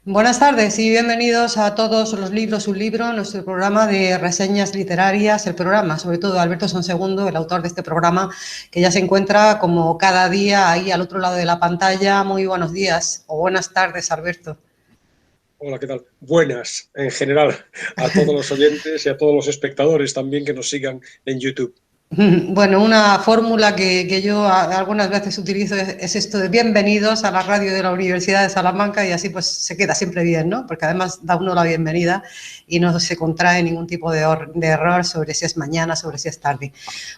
Buenas tardes y bienvenidos a todos los libros, un libro, nuestro programa de reseñas literarias, el programa, sobre todo Alberto Sonsegundo, el autor de este programa, que ya se encuentra como cada día ahí al otro lado de la pantalla. Muy buenos días o buenas tardes, Alberto. Hola, ¿qué tal? Buenas, en general, a todos los oyentes y a todos los espectadores también que nos sigan en YouTube. Bueno, una fórmula que yo algunas veces utilizo es esto de bienvenidos a la radio de la Universidad de Salamanca y así pues se queda siempre bien, ¿no? Porque además da uno la bienvenida y no se contrae ningún tipo de error sobre si es mañana, sobre si es tarde.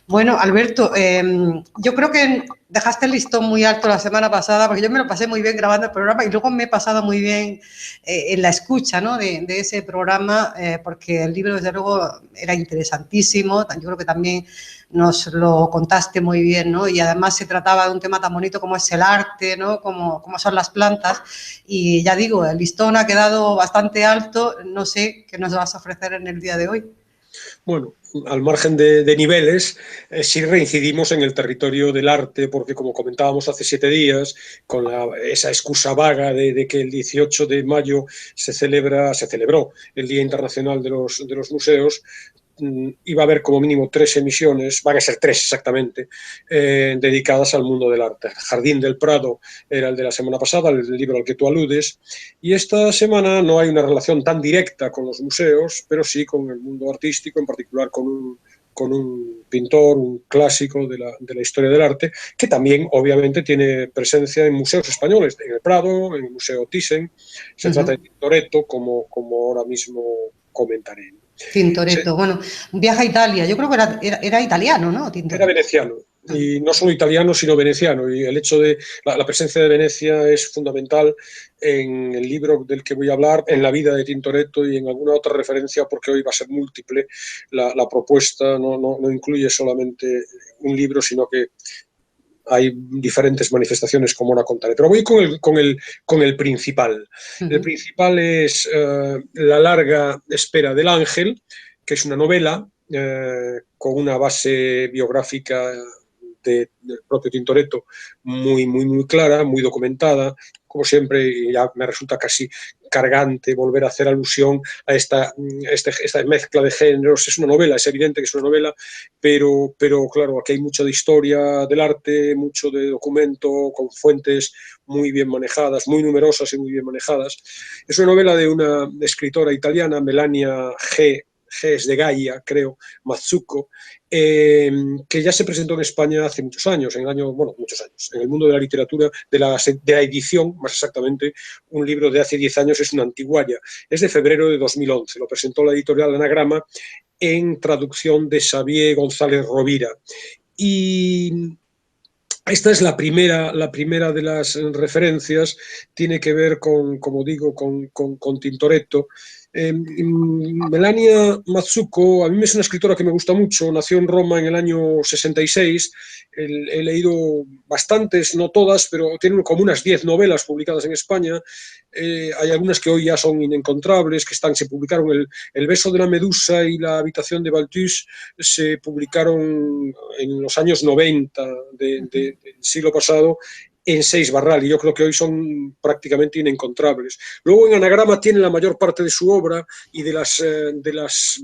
Bueno, Alberto, yo creo que dejaste el listón muy alto la semana pasada porque yo me lo pasé muy bien grabando el programa y luego me he pasado muy bien en la escucha, ¿no? de ese programa porque el libro desde luego era interesantísimo, yo creo que también nos lo contaste muy bien, ¿no? Y además se trataba de un tema tan bonito como es el arte, ¿no? Como son las plantas. Y ya digo, el listón ha quedado bastante alto. No sé qué nos vas a ofrecer en el día de hoy. Bueno, al margen de niveles, sí reincidimos en el territorio del arte, porque como comentábamos hace 7 días, con esa excusa vaga de que el 18 de mayo se celebró el Día Internacional de los Museos, iba a haber como mínimo 3 emisiones, van a ser 3 exactamente, dedicadas al mundo del arte. Jardín del Prado era el de la semana pasada, el libro al que tú aludes, y esta semana no hay una relación tan directa con los museos, pero sí con el mundo artístico, en particular con un pintor, un clásico de la historia del arte, que también obviamente tiene presencia en museos españoles, en el Prado, en el Museo Thyssen. Se trata de Tintoretto, como ahora mismo comentaré. Tintoretto, bueno, un viaje a Italia. Yo creo que era italiano, ¿no? Era Tintoretto. veneciano, y no solo italiano, sino veneciano, y el hecho de la presencia de Venecia es fundamental en el libro del que voy a hablar, en la vida de Tintoretto y en alguna otra referencia, porque hoy va a ser múltiple. La propuesta no incluye solamente un libro, sino que hay diferentes manifestaciones, como ahora contaré. Pero voy con el principal. El principal es La larga espera del ángel, que es una novela con una base biográfica del propio Tintoretto muy clara, muy documentada. Como siempre, ya me resulta casi cargante volver a hacer alusión a esta mezcla de géneros. Es una novela, es evidente que es una novela, pero claro, aquí hay mucho de historia del arte, mucho de documento, con fuentes muy bien manejadas, muy numerosas y muy bien manejadas. Es una novela de una escritora italiana, Melania G. Es de Gaia, creo, Mazzucco, que ya se presentó en España hace muchos años, muchos años, en el mundo de la literatura, de la edición, más exactamente. Un libro de hace 10 años es una antigualla, es de febrero de 2011, lo presentó la editorial Anagrama en traducción de Xavier González Rovira. Y esta es la primera de las referencias, tiene que ver como digo, con Tintoretto. Melania Mazzucco, a mí es una escritora que me gusta mucho, nació en Roma en el año 66, he leído bastantes, no todas, pero tiene como unas 10 novelas publicadas en España. Hay algunas que hoy ya son inencontrables, se publicaron el beso de la medusa y La habitación de Balthus, se publicaron en los años 90 del siglo pasado en 6 Barral, y yo creo que hoy son prácticamente inencontrables. Luego en Anagrama tiene la mayor parte de su obra, y de las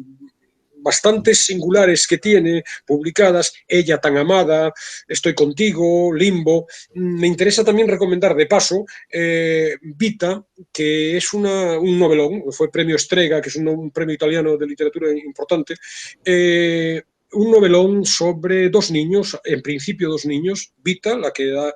bastantes singulares que tiene publicadas, Ella tan amada, Estoy contigo, Limbo. Me interesa también recomendar de paso Vita, que es un novelón, fue premio Strega, que es un premio italiano de literatura importante. Un novelón sobre 2 niños, en principio 2 niños, Vita, la que da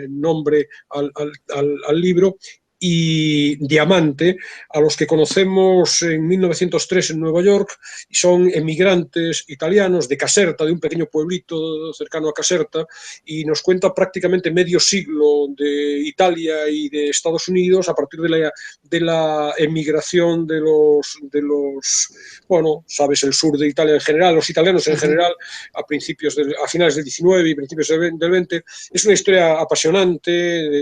nombre al libro, y Diamante, a los que conocemos en 1903 en Nueva York, y son emigrantes italianos de Caserta, de un pequeño pueblito cercano a Caserta, y nos cuenta prácticamente medio siglo de Italia y de Estados Unidos a partir de la emigración bueno, sabes, el sur de Italia en general, los italianos en general, a finales del 19 y principios del 20. Es una historia apasionante,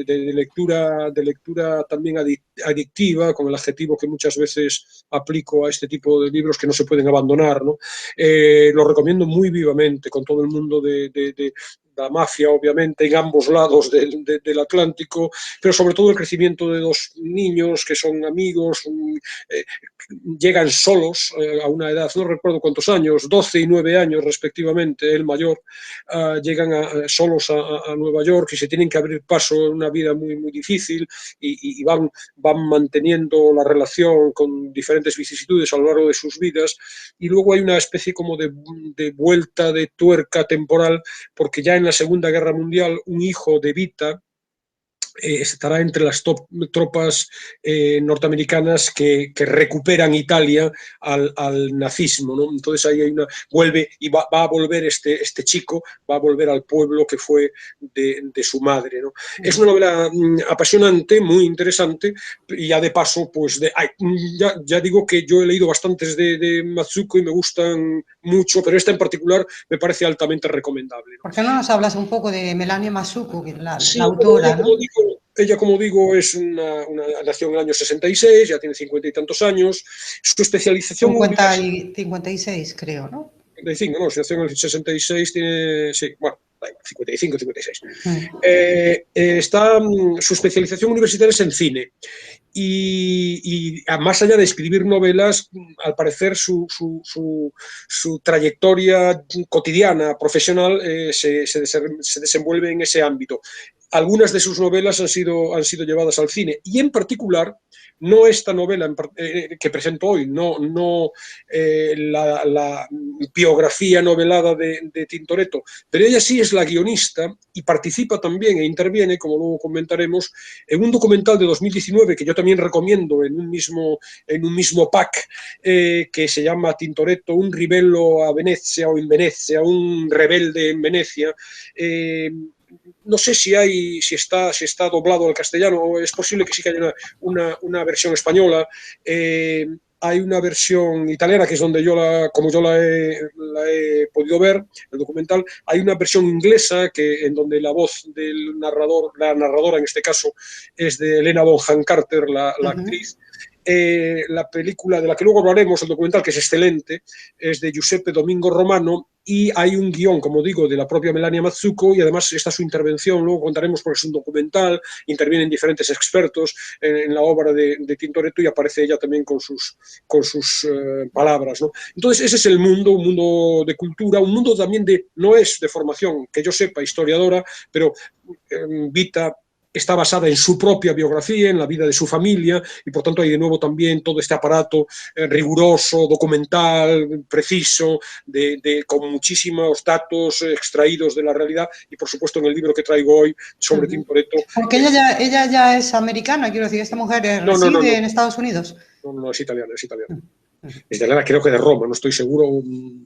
de lectura también adictiva, con el adjetivo que muchas veces aplico a este tipo de libros que no se pueden abandonar, ¿no? Lo recomiendo muy vivamente, con todo el mundo da mafia, obviamente, en ambos lados del Atlántico, pero sobre todo el crecimiento de dos niños que son amigos, llegan solos a una edad, no recuerdo cuántos años, 12 y 9 años respectivamente, el mayor, llegan solos a Nueva York y se tienen que abrir paso en una vida muy, muy difícil y van manteniendo la relación con diferentes vicisitudes a lo largo de sus vidas, y luego hay una especie como de vuelta de tuerca temporal, porque ya en la Segunda Guerra Mundial un hijo de Vita estará entre las tropas norteamericanas que recuperan Italia al nazismo, ¿no? Entonces ahí hay vuelve y va a volver este chico, va a volver al pueblo que fue de su madre, ¿no? Es una novela apasionante, muy interesante, y ya de paso, pues ya digo que yo he leído bastantes de Mazzucco y me gustan mucho, pero esta en particular me parece altamente recomendable, ¿no? ¿Por qué no nos hablas un poco de Melania Mazzucco, la autora, ¿no? Ella, como digo, es nació en el año 66, ya tiene 50 y tantos años. Su especialización... 56, creo, ¿no? 55, no, si nació en el 66, tiene... Sí, bueno, 55, 56. Su especialización universitaria es en cine. Y más allá de escribir novelas, al parecer su trayectoria cotidiana, profesional, se desenvuelve en ese ámbito. Algunas de sus novelas han sido llevadas al cine, y en particular, no esta novela que presento hoy, no la biografía novelada de Tintoretto, pero ella sí es la guionista y participa también e interviene, como luego comentaremos, en un documental de 2019 que yo también recomiendo en un mismo pack, que se llama Tintoretto, un ribello a Venecia o en Venecia, un rebelde en Venecia. No sé si está doblado al castellano, es posible que sí que haya una versión española. Hay una versión italiana, que es donde como yo la he podido ver, el documental. Hay una versión inglesa en donde la voz del narrador, la narradora en este caso, es de Helena Bonham Carter, la actriz. La película de la que luego hablaremos, el documental, que es excelente, es de Giuseppe Domingo Romano, y hay un guión, como digo, de la propia Melania Mazzucco, y además está su intervención, luego contaremos porque es un documental, intervienen diferentes expertos en la obra de Tintoretto, y aparece ella también con sus palabras, ¿no? Entonces ese es el mundo, un mundo de cultura, un mundo también no es de formación, que yo sepa, historiadora, pero Vita está basada en su propia biografía, en la vida de su familia, y por tanto hay de nuevo también todo este aparato riguroso, documental, preciso, con muchísimos datos extraídos de la realidad, y por supuesto en el libro que traigo hoy sobre Tintoretto. Porque ella ya es americana, quiero decir, esta mujer reside en Estados Unidos. No, es italiana, es italiana. Es italiana, creo que de Roma, no estoy seguro,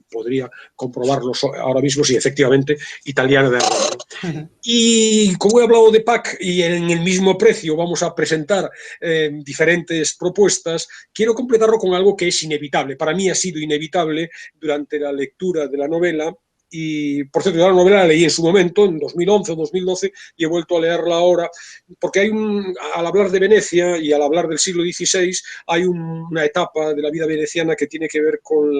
podría comprobarlo ahora mismo, si efectivamente italiana de Roma. Y como he hablado de PAC y en el mismo precio vamos a presentar diferentes propuestas, quiero completarlo con algo que es inevitable. Para mí ha sido inevitable durante la lectura de la novela. Y, por cierto, yo la novela la leí en su momento, en 2011 o 2012, y he vuelto a leerla ahora, porque al hablar de Venecia y al hablar del siglo XVI, hay una etapa de la vida veneciana que tiene que ver con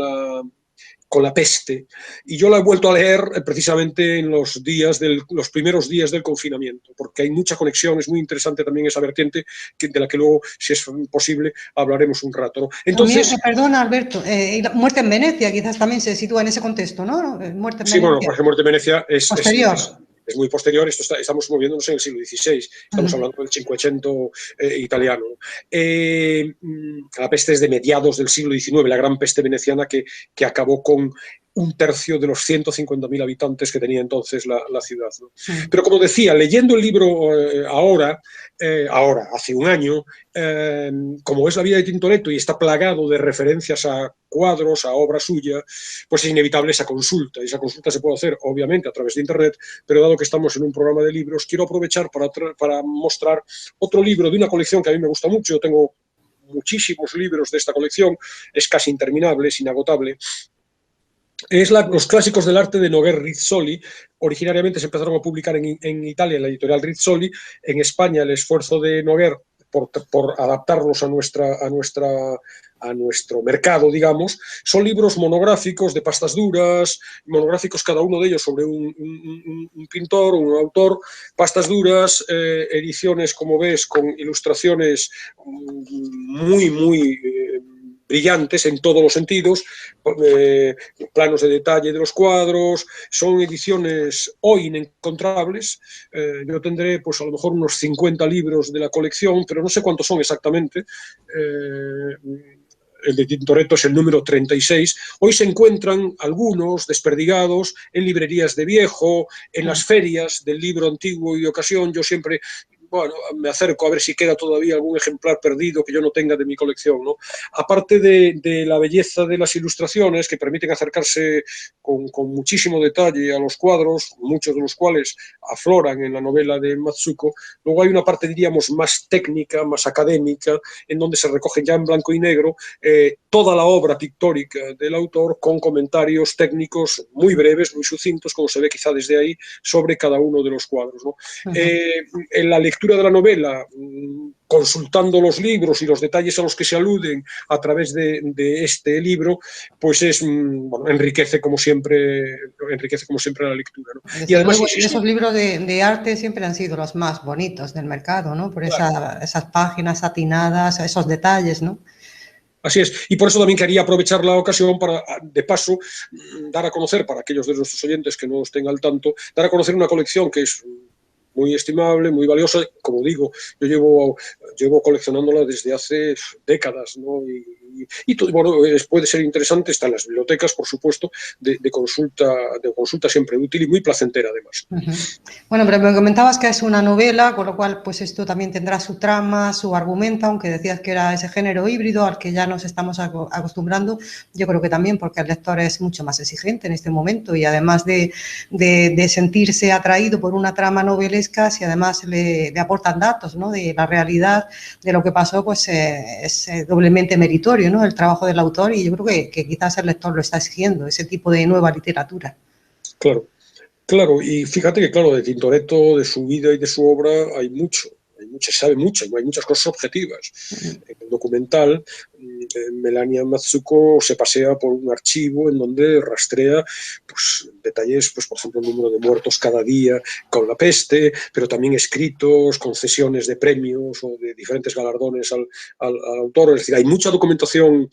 la peste, y yo la he vuelto a leer precisamente en los primeros días del confinamiento, porque hay mucha conexión, es muy interesante también esa vertiente, de la que luego, si es posible, hablaremos un rato, ¿no? Entonces, perdona, Alberto, Muerte en Venecia quizás también se sitúa en ese contexto, ¿no? Muerte en Venecia. Sí, bueno, porque Muerte en Venecia posterior. Es muy posterior, estamos moviéndonos en el siglo XVI, estamos hablando del Cinquecento italiano. La peste es de mediados del siglo XIX, la gran peste veneciana que acabó con un tercio de los 150.000 habitantes que tenía entonces la ciudad, ¿no? Pero como decía, leyendo el libro ahora, hace un año, como es la vida de Tintoretto y está plagado de referencias a cuadros, a obra suya, pues es inevitable esa consulta. Y esa consulta se puede hacer, obviamente, a través de Internet, pero dado que estamos en un programa de libros, quiero aprovechar para mostrar otro libro de una colección que a mí me gusta mucho. Yo tengo muchísimos libros de esta colección, es casi interminable, es inagotable. Es los clásicos del arte de Noguer Rizzoli. Originariamente se empezaron a publicar en Italia, en la editorial Rizzoli. En España, el esfuerzo de Noguer por adaptarlos a nuestro mercado, digamos. Son libros monográficos de pastas duras, monográficos cada uno de ellos sobre un pintor, un autor, pastas duras, ediciones, como ves, con ilustraciones muy brillantes en todos los sentidos, planos de detalle de los cuadros. Son ediciones hoy inencontrables. Yo tendré pues a lo mejor unos 50 libros de la colección, pero no sé cuántos son exactamente. El de Tintoretto es el número 36. Hoy se encuentran algunos desperdigados en librerías de viejo, en las ferias del libro antiguo y de ocasión. Yo siempre, bueno, me acerco a ver si queda todavía algún ejemplar perdido que yo no tenga de mi colección, ¿no? Aparte de la belleza de las ilustraciones, que permiten acercarse con muchísimo detalle a los cuadros, muchos de los cuales afloran en la novela de Matsuko, luego hay una parte, diríamos, más técnica, más académica, en donde se recogen ya en blanco y negro toda la obra pictórica del autor, con comentarios técnicos muy breves, muy sucintos, como se ve quizá desde ahí, sobre cada uno de los cuadros, ¿no? En la lectura de la novela, consultando los libros y los detalles a los que se aluden a través de este libro, pues bueno, enriquece como siempre la lectura, ¿no? Desde Y además, luego, y insisto, esos libros de arte siempre han sido los más bonitos del mercado, ¿no? Por esas páginas satinadas, esos detalles, ¿no? así es, y por eso también quería aprovechar la ocasión para, de paso, dar a conocer, para aquellos de nuestros oyentes que no estén al tanto, dar a conocer una colección que es muy estimable, muy valiosa. Como digo, yo llevo coleccionándola desde hace décadas, ¿no? Y bueno, puede ser interesante, está en las bibliotecas, por supuesto, de consulta siempre útil y muy placentera, además. Bueno, pero me comentabas que es una novela, con lo cual pues esto también tendrá su trama, su argumento, aunque decías que era ese género híbrido al que ya nos estamos acostumbrando. Yo creo que también porque el lector es mucho más exigente en este momento, y además de sentirse atraído por una trama novelesca, si además le aportan datos, ¿no?, de la realidad de lo que pasó, pues es doblemente meritorio, ¿no?, el trabajo del autor, y yo creo que quizás el lector lo está exigiendo, ese tipo de nueva literatura. Claro. Claro, y fíjate que, claro, de Tintoretto, de su vida y de su obra, se sabe mucho, hay muchas cosas objetivas. En el documental, Melania Matsuko se pasea por un archivo en donde rastrea pues, detalles, pues, por ejemplo, el número de muertos cada día con la peste, pero también escritos, concesiones de premios o de diferentes galardones al autor. Es decir, hay mucha documentación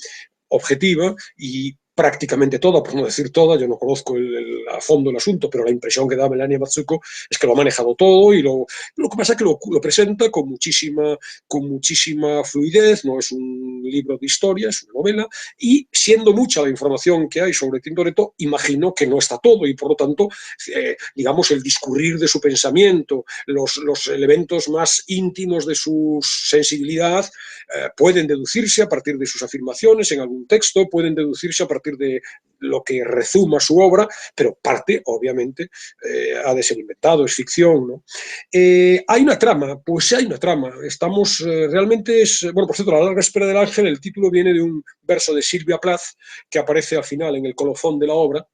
objetiva y prácticamente toda, por no decir toda, yo no conozco a fondo el asunto, pero la impresión que da Melania Matsuko es que lo ha manejado todo, y lo que pasa es que lo presenta con muchísima fluidez. No es un libro de historia, es una novela, y siendo mucha la información que hay sobre Tintoretto, imagino que no está todo, y por lo tanto, digamos, el discurrir de su pensamiento, los elementos más íntimos de su sensibilidad, pueden deducirse a partir de sus afirmaciones en algún texto, pueden deducirse a partir de lo que rezuma su obra, pero parte, obviamente, ha de ser inventado, es ficción, ¿no? ¿Hay una trama? Pues sí, hay una trama. Estamos, realmente bueno, por cierto, La larga espera del ángel, el título viene de un verso de Silvia Plath que aparece al final en el colofón de la obra,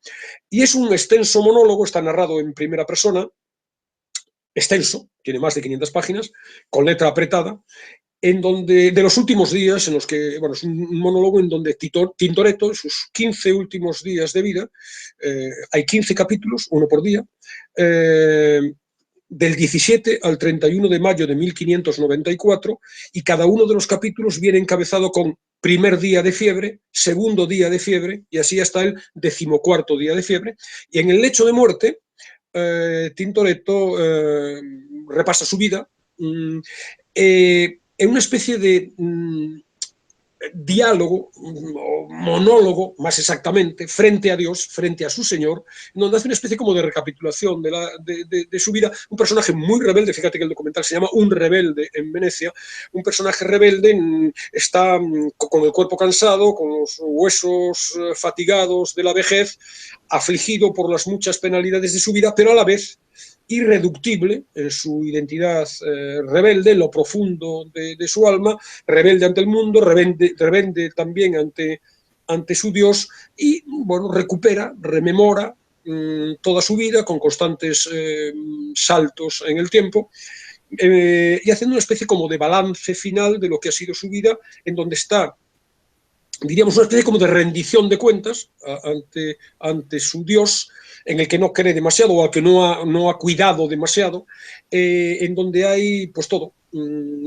y es un extenso monólogo, está narrado en primera persona, extenso, tiene más de 500 páginas, con letra apretada, en donde, de los últimos días, en los que, bueno, es un monólogo en donde Tintoretto, en sus 15 últimos días de vida, hay 15 capítulos, uno por día, del 17 al 31 de mayo de 1594, y cada uno de los capítulos viene encabezado con primer día de fiebre, segundo día de fiebre, y así hasta el 14º día de fiebre, y en el lecho de muerte, Tintoretto repasa su vida, en una especie de diálogo, o monólogo, más exactamente, frente a Dios, frente a su Señor, donde hace una especie como de recapitulación de su vida. Un personaje muy rebelde, fíjate que el documental se llama Un rebelde en Venecia. Un personaje rebelde, está con el cuerpo cansado, con los huesos fatigados de la vejez, afligido por las muchas penalidades de su vida, pero a la vez irreductible en su identidad rebelde, en lo profundo de su alma, rebelde ante el mundo, rebelde también ante su Dios, y bueno, rememora toda su vida con constantes saltos en el tiempo, y haciendo una especie como de balance final de lo que ha sido su vida, en donde está, diríamos, una especie como de rendición de cuentas ante su Dios, en el que no cree demasiado o al que no ha cuidado demasiado, en donde hay pues todo,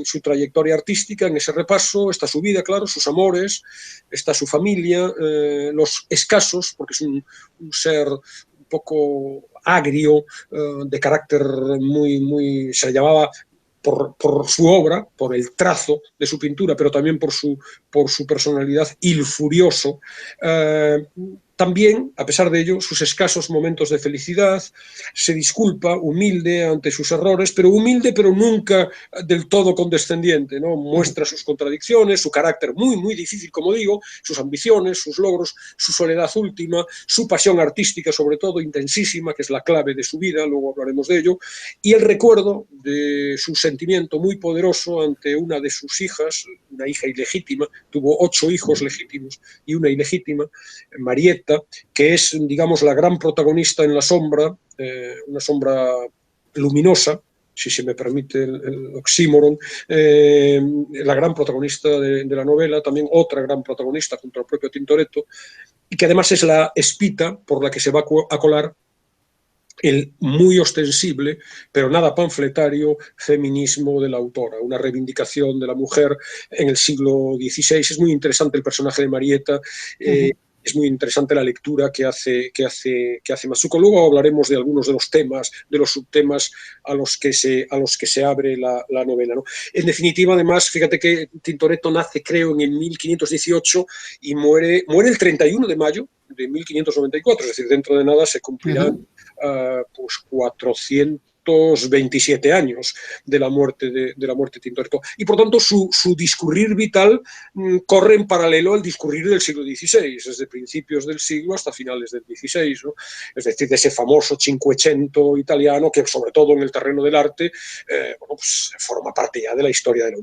su trayectoria artística en ese repaso, está su vida, claro, sus amores, está su familia, los escasos, porque es un ser un poco agrio, de carácter se le llamaba por su obra, por el trazo de su pintura, pero también por su personalidad, il furioso. También, a pesar de ello, sus escasos momentos de felicidad, se disculpa, humilde ante sus errores, pero nunca del todo condescendiente, ¿no? Muestra sus contradicciones, su carácter muy, muy difícil, como digo, sus ambiciones, sus logros, su soledad última, su pasión artística, sobre todo, intensísima, que es la clave de su vida, luego hablaremos de ello, y el recuerdo de su sentimiento muy poderoso ante una de sus hijas, una hija ilegítima, tuvo 8 hijos legítimos y una ilegítima, Marieta, que es, digamos, la gran protagonista en la sombra, una sombra luminosa, si se me permite el oxímoron, la gran protagonista de la novela, también otra gran protagonista junto al propio Tintoretto, y que además es la espita por la que se va a colar el muy ostensible, pero nada panfletario, feminismo de la autora, una reivindicación de la mujer en el siglo XVI. Es muy interesante el personaje de Marieta, es muy interesante la lectura que hace Masuko. Luego hablaremos de algunos de los temas, de los subtemas a los que se abre la novela, ¿no? En definitiva, además, fíjate que Tintoretto nace, creo, en el 1518 y muere el 31 de mayo de 1594, es decir, dentro de nada se cumplirán pues 427 años de la muerte de Tintoretto. Y por tanto su discurrir vital corre en paralelo al discurrir del siglo XVI, desde principios del siglo hasta finales del XVI, ¿no? Es decir, de ese famoso Cinquecento italiano que, sobre todo en el terreno del arte, bueno, pues, forma parte ya de la historia de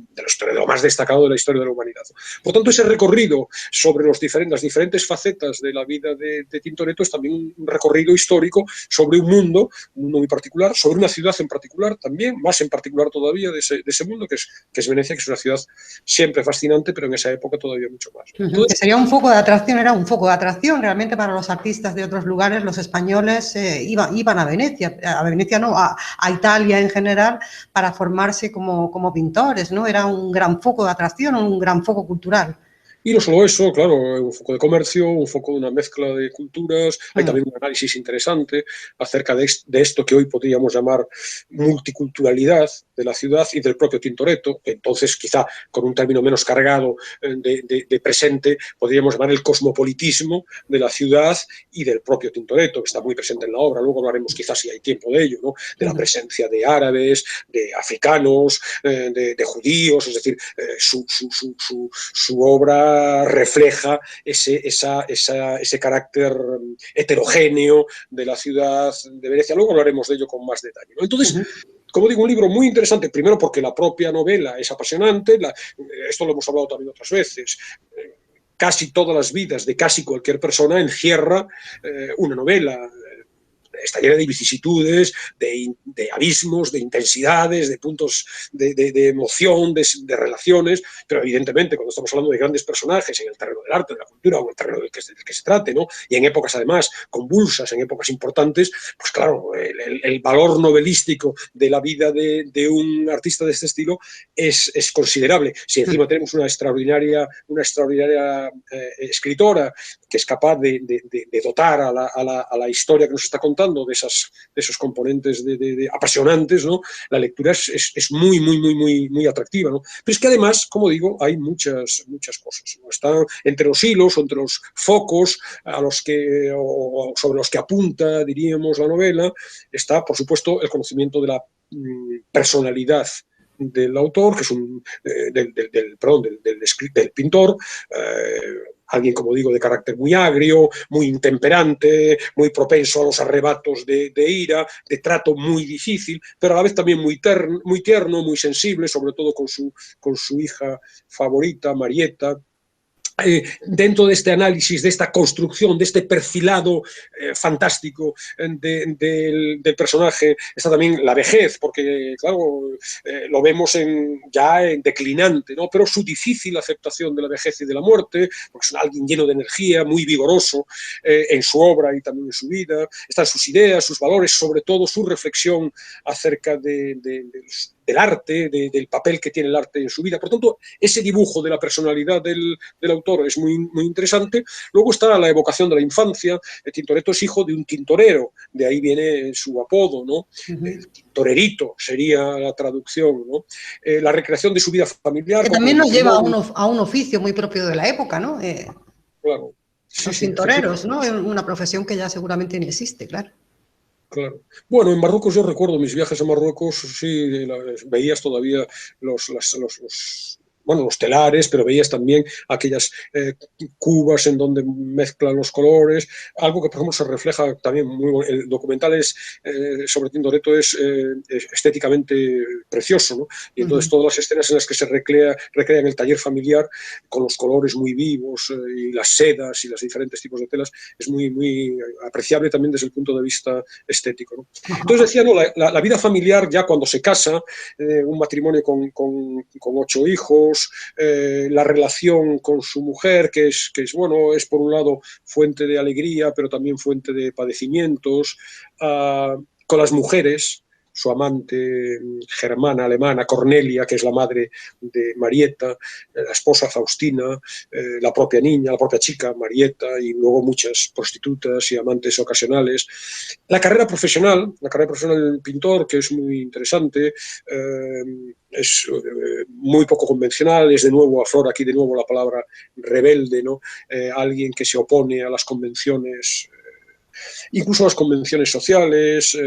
lo más destacado de la historia de la humanidad. Por tanto, ese recorrido sobre las diferentes facetas de la vida de Tintoretto es también un recorrido histórico sobre un mundo muy particular, sobre una ciudad en particular también, más en particular todavía de ese mundo, que es Venecia, que es una ciudad siempre fascinante, pero en esa época todavía mucho más. Entonces, que sería un foco de atracción, era un foco de atracción realmente para los artistas de otros lugares. Los españoles iban a Venecia no, a Italia en general, para formarse como pintores, ¿no? Era un gran foco de atracción, un gran foco cultural. Y no solo eso, claro, un foco de comercio, un foco de una mezcla de culturas, hay también un análisis interesante acerca de esto que hoy podríamos llamar multiculturalidad de la ciudad y del propio Tintoretto, que entonces quizá con un término menos cargado de presente podríamos llamar el cosmopolitismo de la ciudad y del propio Tintoretto, que está muy presente en la obra. Luego hablaremos quizás, si hay tiempo de ello, ¿no? De la presencia de árabes, de africanos, de judíos, es decir, su obra refleja ese carácter heterogéneo de la ciudad de Venecia. Luego hablaremos de ello con más detalle, ¿no? Entonces, como digo, un libro muy interesante, primero porque la propia novela es apasionante, esto lo hemos hablado también otras veces, casi todas las vidas de casi cualquier persona encierra una novela. Está llena de vicisitudes, de abismos, de intensidades, de puntos de emoción, de relaciones, pero evidentemente cuando estamos hablando de grandes personajes en el terreno del arte, de la cultura o en el terreno del que se trate, ¿no? Y en épocas además convulsas, en épocas importantes, pues claro, el valor novelístico de la vida de un artista de este estilo es considerable. Si encima tenemos una extraordinaria escritora que es capaz de dotar a la historia que nos está contando de esos componentes apasionantes, ¿no? La lectura es muy atractiva, ¿no? Pero es que además, como digo, hay muchas cosas, ¿no? Están entre los hilos o entre los focos sobre los que apunta, diríamos, la novela, está, por supuesto, el conocimiento de la personalidad del autor, que es del pintor, alguien, como digo, de carácter muy agrio, muy intemperante, muy propenso a los arrebatos de ira, de trato muy difícil, pero a la vez también muy tierno, muy sensible, sobre todo con su hija favorita, Marieta, dentro de este análisis, de esta construcción, de este perfilado fantástico del personaje, está también la vejez, porque, claro, lo vemos ya en declinante, ¿no? Pero su difícil aceptación de la vejez y de la muerte, porque es alguien lleno de energía, muy vigoroso en su obra y también en su vida, están sus ideas, sus valores, sobre todo su reflexión acerca del arte, del papel que tiene el arte en su vida. Por tanto, ese dibujo de la personalidad del autor es muy, muy interesante. Luego está la evocación de la infancia. Tintoretto es hijo de un tintorero, de ahí viene su apodo, ¿no? El tintorerito sería la traducción, ¿no? La recreación de su vida familiar. Que también nos lleva a un oficio muy propio de la época, ¿no? Claro. Sí, Los sí, tintoreros, ¿no? Es una profesión que ya seguramente ni existe, claro. Claro. Bueno, en Marruecos yo recuerdo mis viajes a Marruecos, sí, veías todavía los telares, pero veías también aquellas cubas en donde mezclan los colores, algo que por ejemplo se refleja también muy el documental sobre Tintoretto es estéticamente precioso, ¿no? Y entonces todas las escenas en las que se recrean el taller familiar con los colores muy vivos y las sedas y los diferentes tipos de telas es muy, muy apreciable también desde el punto de vista estético, ¿no? Entonces decía, no, la vida familiar ya cuando se casa, un matrimonio con 8 hijos, la relación con su mujer, que es bueno, es por un lado fuente de alegría, pero también fuente de padecimientos, con las mujeres, su amante germana, alemana, Cornelia, que es la madre de Marieta, la esposa Faustina, la propia niña, la propia chica, Marieta, y luego muchas prostitutas y amantes ocasionales. La carrera profesional del pintor, que es muy interesante, es muy poco convencional, es de nuevo, aflora aquí de nuevo la palabra rebelde, ¿no? Alguien que se opone a las convenciones, incluso a las convenciones sociales,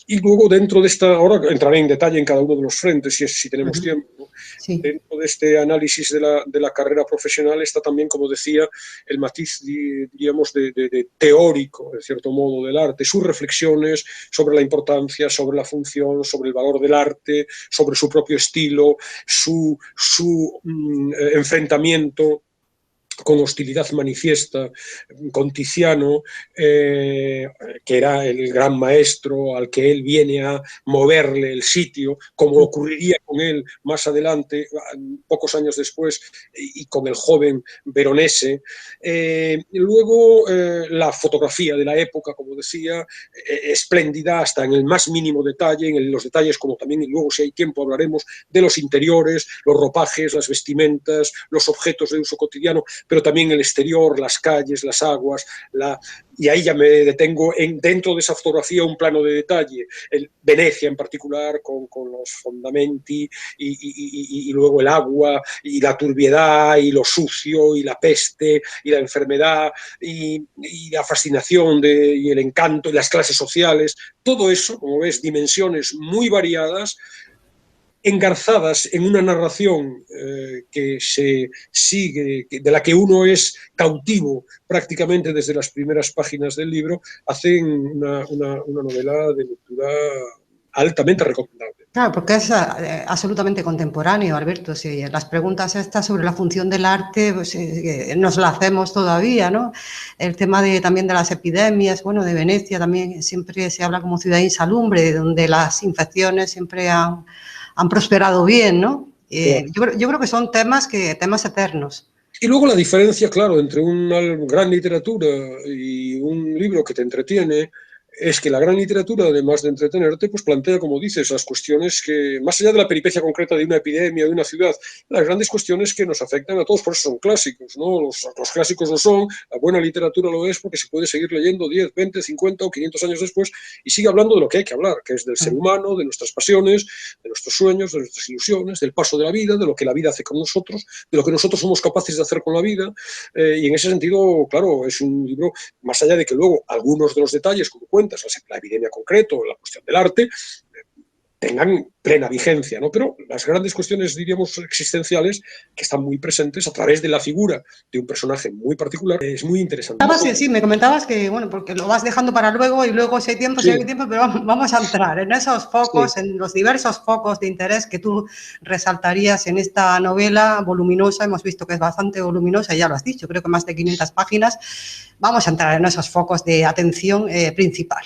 y luego dentro de esta, ahora entraré en detalle en cada uno de los frentes si tenemos tiempo, ¿no? Sí. Dentro de este análisis de la carrera profesional está también, como decía, el matiz, diríamos, de teórico, en cierto modo, del arte, sus reflexiones sobre la importancia, sobre la función, sobre el valor del arte, sobre su propio estilo, su enfrentamiento con hostilidad manifiesta, con Tiziano, que era el gran maestro al que él viene a moverle el sitio, como ocurriría con él más adelante, pocos años después, y con el joven Veronese. Luego, la fotografía de la época, como decía, espléndida hasta en el más mínimo detalle, en los detalles como también, y luego si hay tiempo hablaremos de los interiores, los ropajes, las vestimentas, los objetos de uso cotidiano, pero también el exterior, las calles, las aguas, y ahí ya me detengo dentro de esa fotografía un plano de detalle, Venecia en particular, con los fondamenti y luego el agua y la turbiedad y lo sucio y la peste y la enfermedad y la fascinación y el encanto y las clases sociales, todo eso, como ves, dimensiones muy variadas, engarzadas en una narración que se sigue, de la que uno es cautivo prácticamente desde las primeras páginas del libro, hacen una novela de lectura altamente recomendable. Claro, porque es absolutamente contemporáneo, Alberto. Si las preguntas estas sobre la función del arte pues, nos las hacemos todavía, ¿no? El tema también de las epidemias, bueno, de Venecia también siempre se habla como ciudad insalubre, donde las infecciones siempre han prosperado bien, ¿no? Claro. Yo creo que son temas eternos. Y luego la diferencia, claro, entre una gran literatura y un libro que te entretiene es que la gran literatura, además de entretenerte, pues plantea, como dices, las cuestiones que, más allá de la peripecia concreta de una epidemia, de una ciudad, las grandes cuestiones que nos afectan a todos, por eso son clásicos, ¿no? Los clásicos lo son, la buena literatura lo es porque se puede seguir leyendo 10, 20, 50 o 500 años después y sigue hablando de lo que hay que hablar, que es del ser humano, de nuestras pasiones, de nuestros sueños, de nuestras ilusiones, del paso de la vida, de lo que la vida hace con nosotros, de lo que nosotros somos capaces de hacer con la vida, y en ese sentido, claro, es un libro, más allá de que luego algunos de los detalles, como cuentas, la epidemia concreto, la cuestión del arte, tengan plena vigencia, ¿no? Pero las grandes cuestiones, diríamos, existenciales, que están muy presentes a través de la figura de un personaje muy particular, es muy interesante. Sí, me comentabas que, bueno, porque lo vas dejando para luego y luego si hay tiempo, pero vamos a entrar en esos focos, en los diversos focos de interés que tú resaltarías en esta novela voluminosa. Hemos visto que es bastante voluminosa, ya lo has dicho, creo que más de 500 páginas. Vamos a entrar en esos focos de atención principal.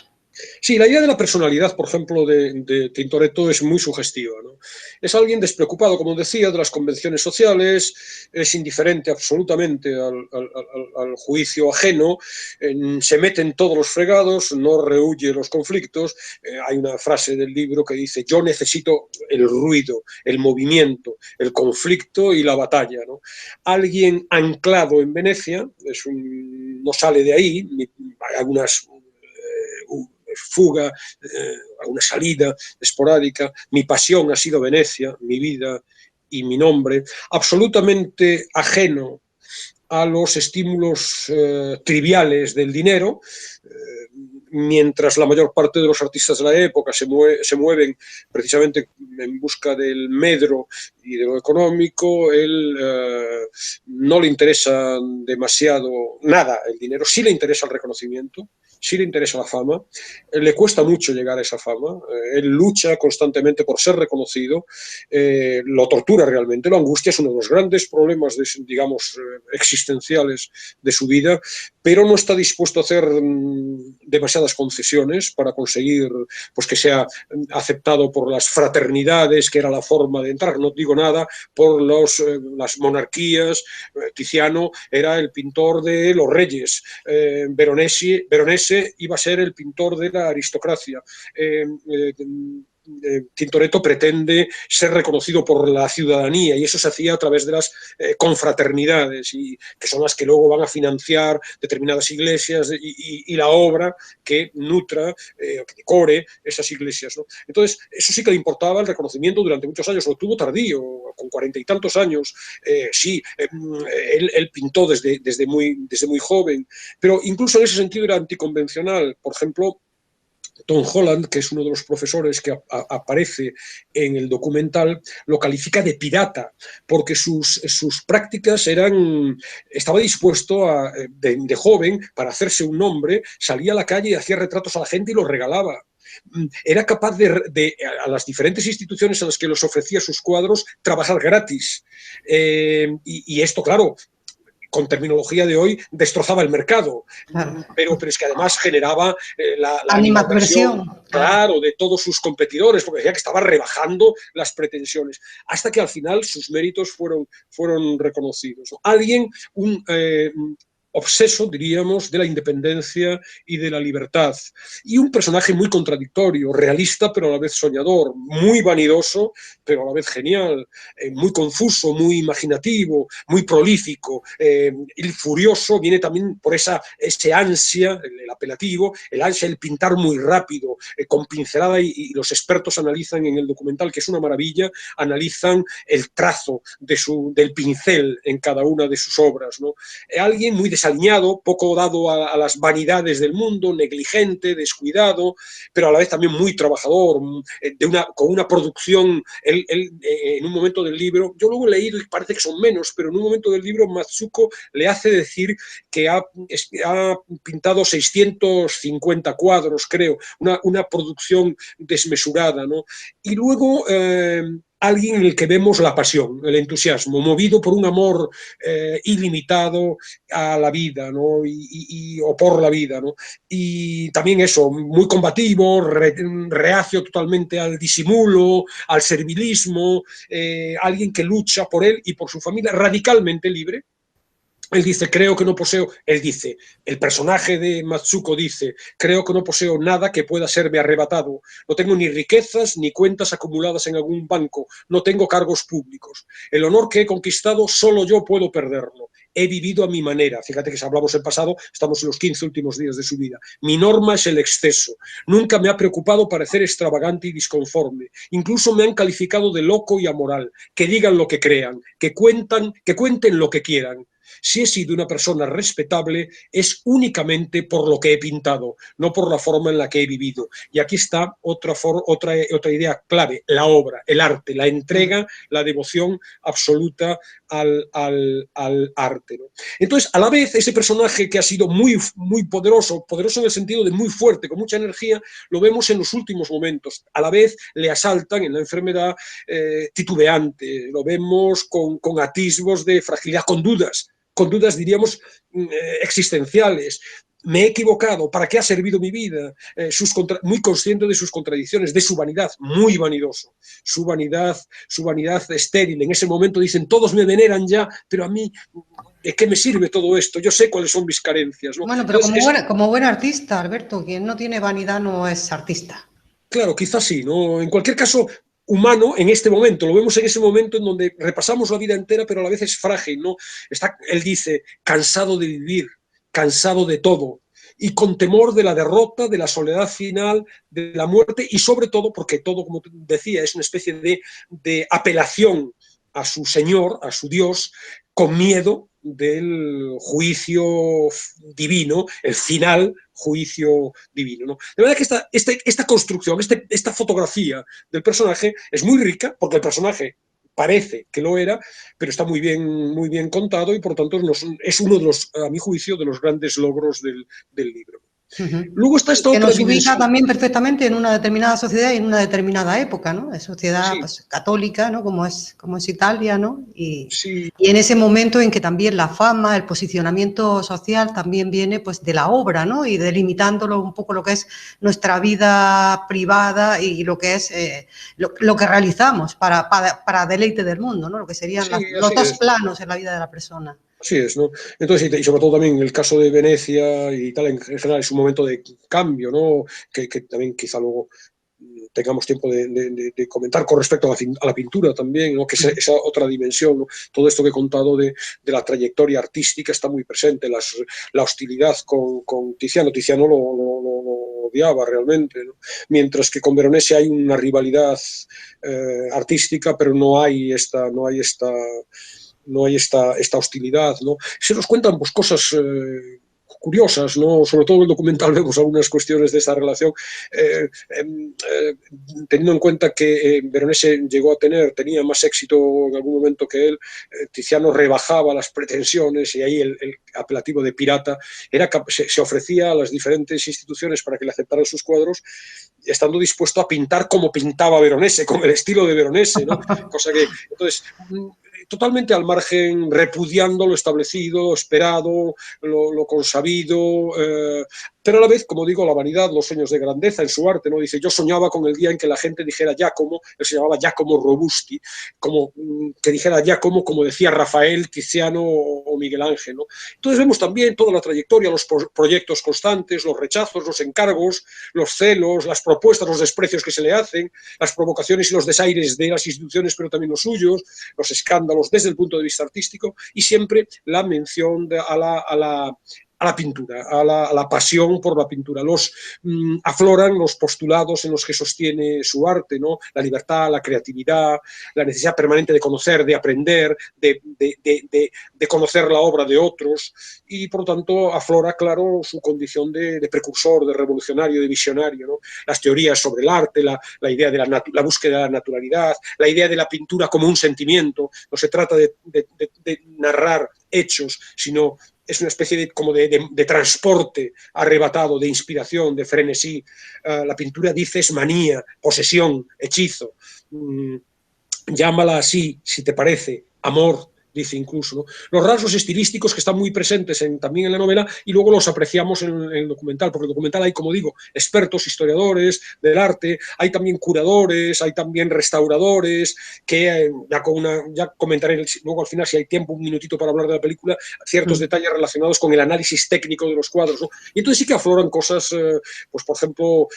Sí, la idea de la personalidad, por ejemplo, de Tintoretto es muy sugestiva, ¿no? Es alguien despreocupado, como decía, de las convenciones sociales, es indiferente absolutamente al juicio ajeno, se mete en todos los fregados, no rehúye los conflictos. Hay una frase del libro que dice: yo necesito el ruido, el movimiento, el conflicto y la batalla, ¿no? Alguien anclado en Venecia, no sale de ahí, hay algunas fuga, alguna salida esporádica. Mi pasión ha sido Venecia, mi vida y mi nombre, absolutamente ajeno a los estímulos triviales del dinero, mientras la mayor parte de los artistas de la época se mueven precisamente en busca del medro y de lo económico. Él no le interesa demasiado nada el dinero, sí le interesa el reconocimiento, sí le interesa la fama, le cuesta mucho llegar a esa fama, él lucha constantemente por ser reconocido, lo tortura realmente, lo angustia, es uno de los grandes problemas, digamos, existenciales de su vida, pero no está dispuesto a hacer demasiadas concesiones para conseguir pues, que sea aceptado por las fraternidades, que era la forma de entrar, no digo nada, por las monarquías. Tiziano era el pintor de los reyes, Veronese iba a ser el pintor de la aristocracia. Tintoretto pretende ser reconocido por la ciudadanía, y eso se hacía a través de las confraternidades, que son las que luego van a financiar determinadas iglesias y la obra que nutra, que decore esas iglesias, ¿no? Entonces, eso sí que le importaba el reconocimiento durante muchos años, lo tuvo tardío, con 40 y tantos años. Él pintó desde muy joven, pero incluso en ese sentido era anticonvencional. Por ejemplo, Tom Holland, que es uno de los profesores que aparece en el documental, lo califica de pirata, porque sus prácticas estaba dispuesto de joven, para hacerse un nombre, salía a la calle y hacía retratos a la gente y los regalaba. Era capaz a las diferentes instituciones a las que les ofrecía sus cuadros, trabajar gratis. Y esto, claro, con terminología de hoy, destrozaba el mercado, pero es que además generaba la animadversión, claro, de todos sus competidores, porque decía que estaba rebajando las pretensiones, hasta que al final sus méritos fueron reconocidos. Alguien, obseso, diríamos, de la independencia y de la libertad. Y un personaje muy contradictorio, realista, pero a la vez soñador, muy vanidoso, pero a la vez genial, muy confuso, muy imaginativo, muy prolífico. El furioso viene también por ese ansia, el apelativo, el ansia, el pintar muy rápido, con pincelada, y los expertos analizan en el documental, que es una maravilla, analizan el trazo del pincel en cada una de sus obras, ¿no? Alguien muy desaliñado, poco dado a las vanidades del mundo, negligente, descuidado, pero a la vez también muy trabajador, con una producción. En un momento del libro, yo luego leí, parece que son menos, pero en un momento del libro Matsuko le hace decir que ha pintado 650 cuadros, creo, una producción desmesurada, ¿no? Y luego alguien en el que vemos la pasión, el entusiasmo, movido por un amor ilimitado a la vida, ¿no? O por la vida, ¿no? Y también eso, muy combativo, reacio totalmente al disimulo, al servilismo, alguien que lucha por él y por su familia, radicalmente libre. Él dice, el personaje de Matsuko dice, creo que no poseo nada que pueda serme arrebatado. No tengo ni riquezas ni cuentas acumuladas en algún banco. No tengo cargos públicos. El honor que he conquistado, solo yo puedo perderlo. He vivido a mi manera. Fíjate que si hablamos en pasado, estamos en los 15 últimos días de su vida. Mi norma es el exceso. Nunca me ha preocupado parecer extravagante y disconforme. Incluso me han calificado de loco y amoral. Que digan lo que crean, que cuenten lo que quieran. Si he sido una persona respetable es únicamente por lo que he pintado, no por la forma en la que he vivido. Y aquí está otra idea clave, la obra, el arte, la entrega, la devoción absoluta al arte, ¿no? Entonces, a la vez, ese personaje que ha sido muy poderoso en el sentido de muy fuerte, con mucha energía, lo vemos en los últimos momentos. A la vez le asaltan en la enfermedad titubeante, lo vemos con atisbos de fragilidad, con dudas diríamos existenciales. Me he equivocado, ¿para qué ha servido mi vida? Muy consciente de sus contradicciones, de su vanidad, muy vanidoso, su vanidad estéril. En ese momento dicen, todos me veneran ya, pero a mí, ¿de qué me sirve todo esto? Yo sé cuáles son mis carencias, ¿no? Bueno, pero como buen artista, Alberto, quien no tiene vanidad no es artista. Claro, quizás sí, ¿no? En cualquier caso, humano en este momento, lo vemos en ese momento en donde repasamos la vida entera, pero a la vez es frágil, ¿no? Él dice, cansado de vivir, cansado de todo, y con temor de la derrota, de la soledad final, de la muerte, y sobre todo, porque todo, como decía, es una especie de apelación a su Señor, a su Dios, con miedo del juicio divino, el final juicio divino, ¿no? De verdad que esta construcción, esta fotografía del personaje es muy rica, porque el personaje parece que lo era, pero está muy bien contado y por tanto es uno de los, a mi juicio, de los grandes logros del libro. Luego está esta que otra nos ubica dimensión. también perfectamente en una determinada sociedad y en una determinada época, ¿no? Es sociedad Sí. pues, católica, ¿no? Como es Italia, ¿no? Sí. Y en ese momento en que también la fama, el posicionamiento social también viene pues de la obra, ¿no? Y delimitándolo un poco lo que es nuestra vida privada y lo que es lo que realizamos para deleite del mundo, ¿no? Lo que serían los dos planos en la vida de la persona. Así es, ¿no? Entonces, y sobre todo también el caso de Venecia y tal, en general es un momento de cambio, ¿no? Que también quizá luego tengamos tiempo de comentar con respecto a la pintura también, ¿no? Que esa otra dimensión, ¿no? Todo esto que he contado de la trayectoria artística está muy presente, la hostilidad con Tiziano. Tiziano lo odiaba realmente, ¿no? Mientras que con Veronese hay una rivalidad artística, pero no hay esta hostilidad, ¿no? Se nos cuentan pues, cosas curiosas, ¿no? Sobre todo en el documental vemos algunas cuestiones de esa relación, teniendo en cuenta que Veronese tenía más éxito en algún momento que él, Tiziano rebajaba las pretensiones y ahí el apelativo de pirata se ofrecía a las diferentes instituciones para que le aceptaran sus cuadros, estando dispuesto a pintar como pintaba Veronese, con el estilo de Veronese, ¿no? Cosa que, entonces, totalmente al margen, repudiando lo establecido, lo esperado, lo consabido, pero a la vez, como digo, la vanidad, los sueños de grandeza en su arte, ¿no? Dice, yo soñaba con el día en que la gente dijera Giacomo, él se llamaba Giacomo Robusti, como que dijera Giacomo, como decía Rafael, Tiziano o Miguel Ángel, ¿no? Entonces vemos también toda la trayectoria, los proyectos constantes, los rechazos, los encargos, los celos, las propuestas, los desprecios que se le hacen, las provocaciones y los desaires de las instituciones, pero también los suyos, los escándalos desde el punto de vista artístico y siempre la mención a la pintura, a la pasión por la pintura. Afloran los postulados en los que sostiene su arte, ¿no? La libertad, la creatividad, la necesidad permanente de conocer, de aprender, de conocer la obra de otros y, por lo tanto, aflora, claro, su condición de precursor, de revolucionario, de visionario, ¿no? Las teorías sobre el arte, la idea de la búsqueda de la naturalidad, la idea de la pintura como un sentimiento. No se trata de narrar hechos, sino es una especie como de transporte arrebatado, de inspiración, de frenesí. La pintura, dice, es manía, posesión, hechizo. Llámala así, si te parece, amor, dice incluso, ¿no? Los rasgos estilísticos que están muy presentes también en la novela y luego los apreciamos en el documental, porque en el documental hay, como digo, expertos, historiadores del arte, hay también curadores, hay también restauradores, que ya comentaré luego al final, si hay tiempo, un minutito para hablar de la película, ciertos detalles relacionados con el análisis técnico de los cuadros, ¿no? Y entonces sí que afloran cosas, pues por ejemplo,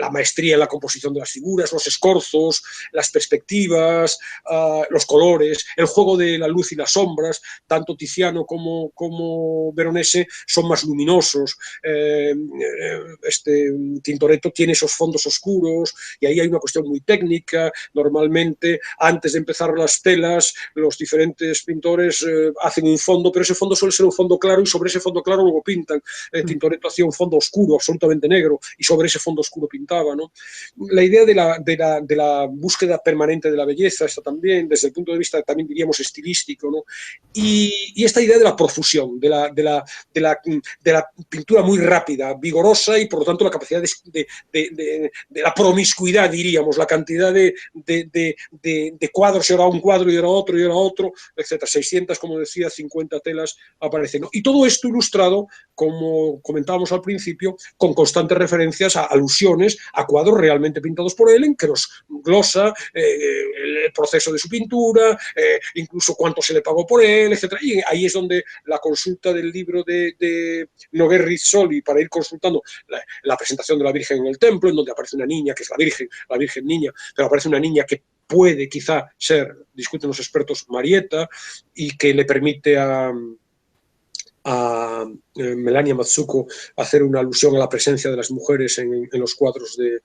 la maestría en la composición de las figuras, los escorzos, las perspectivas, los colores, el juego de la luz y las sombras, tanto Tiziano como Veronese son más luminosos. Tintoretto tiene esos fondos oscuros y ahí hay una cuestión muy técnica. Normalmente, antes de empezar las telas, los diferentes pintores hacen un fondo, pero ese fondo suele ser un fondo claro y sobre ese fondo claro luego pintan. Tintoretto hacía un fondo oscuro, absolutamente negro, y sobre ese fondo oscuro pintaba, ¿no? La idea de la búsqueda permanente de la belleza está también, desde el punto de vista también diríamos estilístico, ¿no? Y esta idea de la profusión, de la pintura muy rápida, vigorosa y por lo tanto la capacidad de la promiscuidad, diríamos, la cantidad de cuadros, y ahora un cuadro y ahora otro y ahora otro, etcétera. 600, como decía, 50 telas aparecen, ¿no? Y todo esto ilustrado, como comentábamos al principio, con constantes referencias a alusiones a cuadros realmente pintados por él, en que los glosa el proceso de su pintura, incluso cuánto se le pagó por él, etcétera. Y ahí es donde la consulta del libro de Noguer Rizzoli, para ir consultando la presentación de la Virgen en el templo, en donde aparece una niña, que es la Virgen niña, pero aparece una niña que puede quizá ser, discuten los expertos, Marietta, y que le permite a Melania Mazzucco hacer una alusión a la presencia de las mujeres en los cuadros de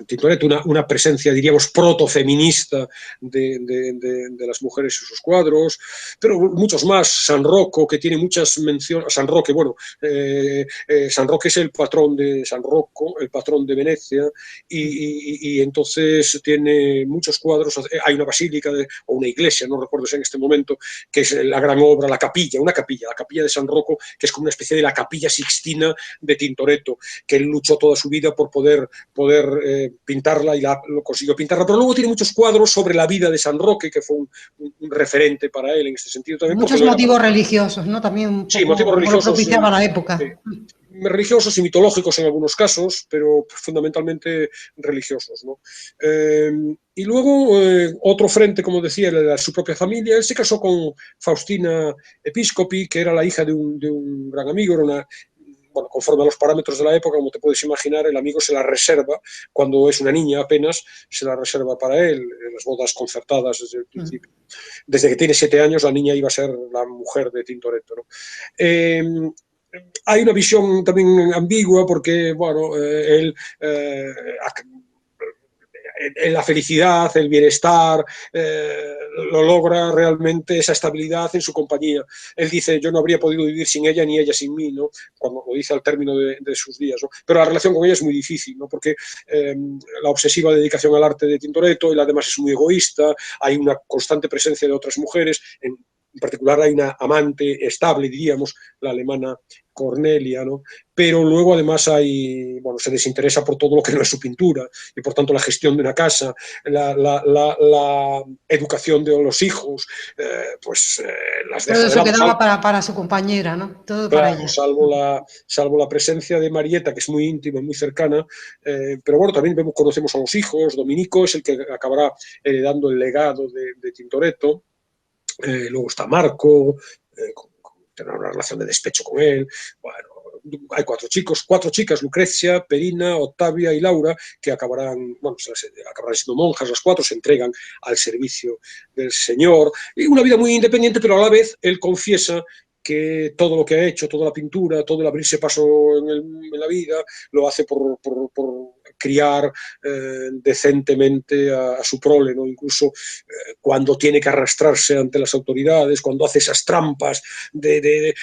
Tintoretto, una presencia, diríamos, protofeminista de las mujeres en sus cuadros, pero muchos más. San Rocco, que tiene muchas menciones. San Roque, bueno, San Roque es el patrón de San Rocco, el patrón de Venecia, y entonces tiene muchos cuadros. Hay una basílica o una iglesia, no recuerdo si en este momento, que es la gran obra, la capilla de San Rocco, que es como una especie de la capilla Sixtina de Tintoretto, que él luchó toda su vida por poder pintarla y lo consiguió pintarla, pero luego tiene muchos cuadros sobre la vida de San Roque, que fue un referente para él en este sentido también. Muchos motivos religiosos, ¿no? También un poco, sí, motivos religiosos, lo propiciaba la época. Religiosos y mitológicos en algunos casos, pero fundamentalmente religiosos, ¿no? Y luego otro frente, como decía, era su propia familia. Él se casó con Faustina Episcopi, que era la hija de un gran amigo, era una... Bueno, conforme a los parámetros de la época, como te puedes imaginar, el amigo se la reserva, cuando es una niña apenas, se la reserva para él, en las bodas concertadas desde el principio. Desde que tiene 7 años, la niña iba a ser la mujer de Tintoretto, ¿no? Hay una visión también ambigua porque, bueno, él la felicidad, el bienestar, lo logra realmente esa estabilidad en su compañía. Él dice, yo no habría podido vivir sin ella ni ella sin mí, ¿no? Cuando lo dice al término de sus días, ¿no? Pero la relación con ella es muy difícil, ¿no? Porque la obsesiva dedicación al arte de Tintoretto, él además es muy egoísta, hay una constante presencia de otras mujeres, en particular hay una amante estable, diríamos, la alemana Cornelia, ¿no? Pero luego además se desinteresa por todo lo que no es su pintura y por tanto la gestión de una casa, la educación de los hijos, las deja todo de eso lado. quedaba para su compañera, ¿no? Todo claro, para ella. salvo la presencia de Marietta, que es muy íntima, muy cercana, pero bueno, también conocemos a los hijos. Dominico es el que acabará heredando el legado de Tintoretto. Luego está Marco, tener una relación de despecho con él. Bueno, hay 4 chicas, Lucrecia, Perina, Octavia y Laura, que acabarán siendo monjas. Las 4 se entregan al servicio del Señor. Y una vida muy independiente, pero a la vez él confiesa que todo lo que ha hecho, toda la pintura, todo el abrirse paso en la vida, lo hace por criar decentemente a su prole, ¿no? Incluso cuando tiene que arrastrarse ante las autoridades, cuando hace esas trampas,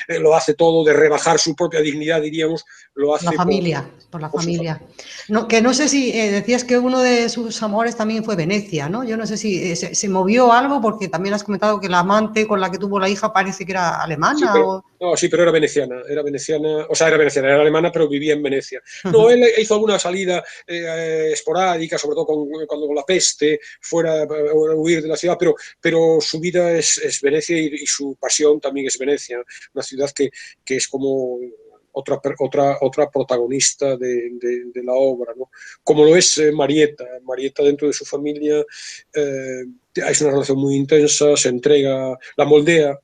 lo hace todo de rebajar su propia dignidad, diríamos, lo hace por la familia. No, que no sé si decías que uno de sus amores también fue Venecia, ¿no? Yo no sé si se movió algo, porque también has comentado que la amante con la que tuvo la hija parece que era alemana. Sí, pero era veneciana, era alemana, pero vivía en Venecia. No, él hizo alguna salida esporádica, sobre todo cuando con la peste, fuera a huir de la ciudad, pero su vida es Venecia y su pasión también es Venecia, una ciudad que es como otra protagonista de la obra, ¿no? Como lo es Marietta. Marietta, dentro de su familia, es una relación muy intensa, se entrega, la moldea a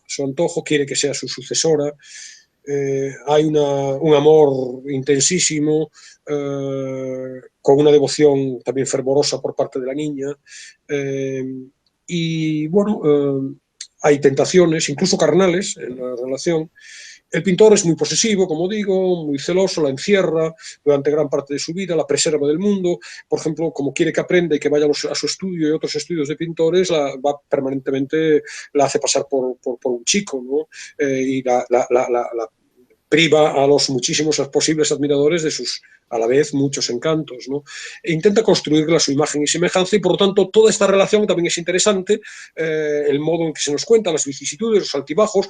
su antojo, quiere que sea su sucesora. hay un amor intensísimo, con una devoción también fervorosa por parte de la niña, y bueno, hay tentaciones, incluso carnales, en la relación. El pintor es muy posesivo, como digo, muy celoso, la encierra durante gran parte de su vida, la preserva del mundo. Por ejemplo, como quiere que aprenda y que vaya a su estudio y otros estudios de pintores, va permanentemente, la hace pasar por un chico, ¿no? Y la priva a los muchísimos posibles admiradores de sus, a la vez, muchos encantos, ¿no? E intenta construirle a su imagen y semejanza, y por lo tanto toda esta relación también es interesante, el modo en que se nos cuenta, las vicisitudes, los altibajos,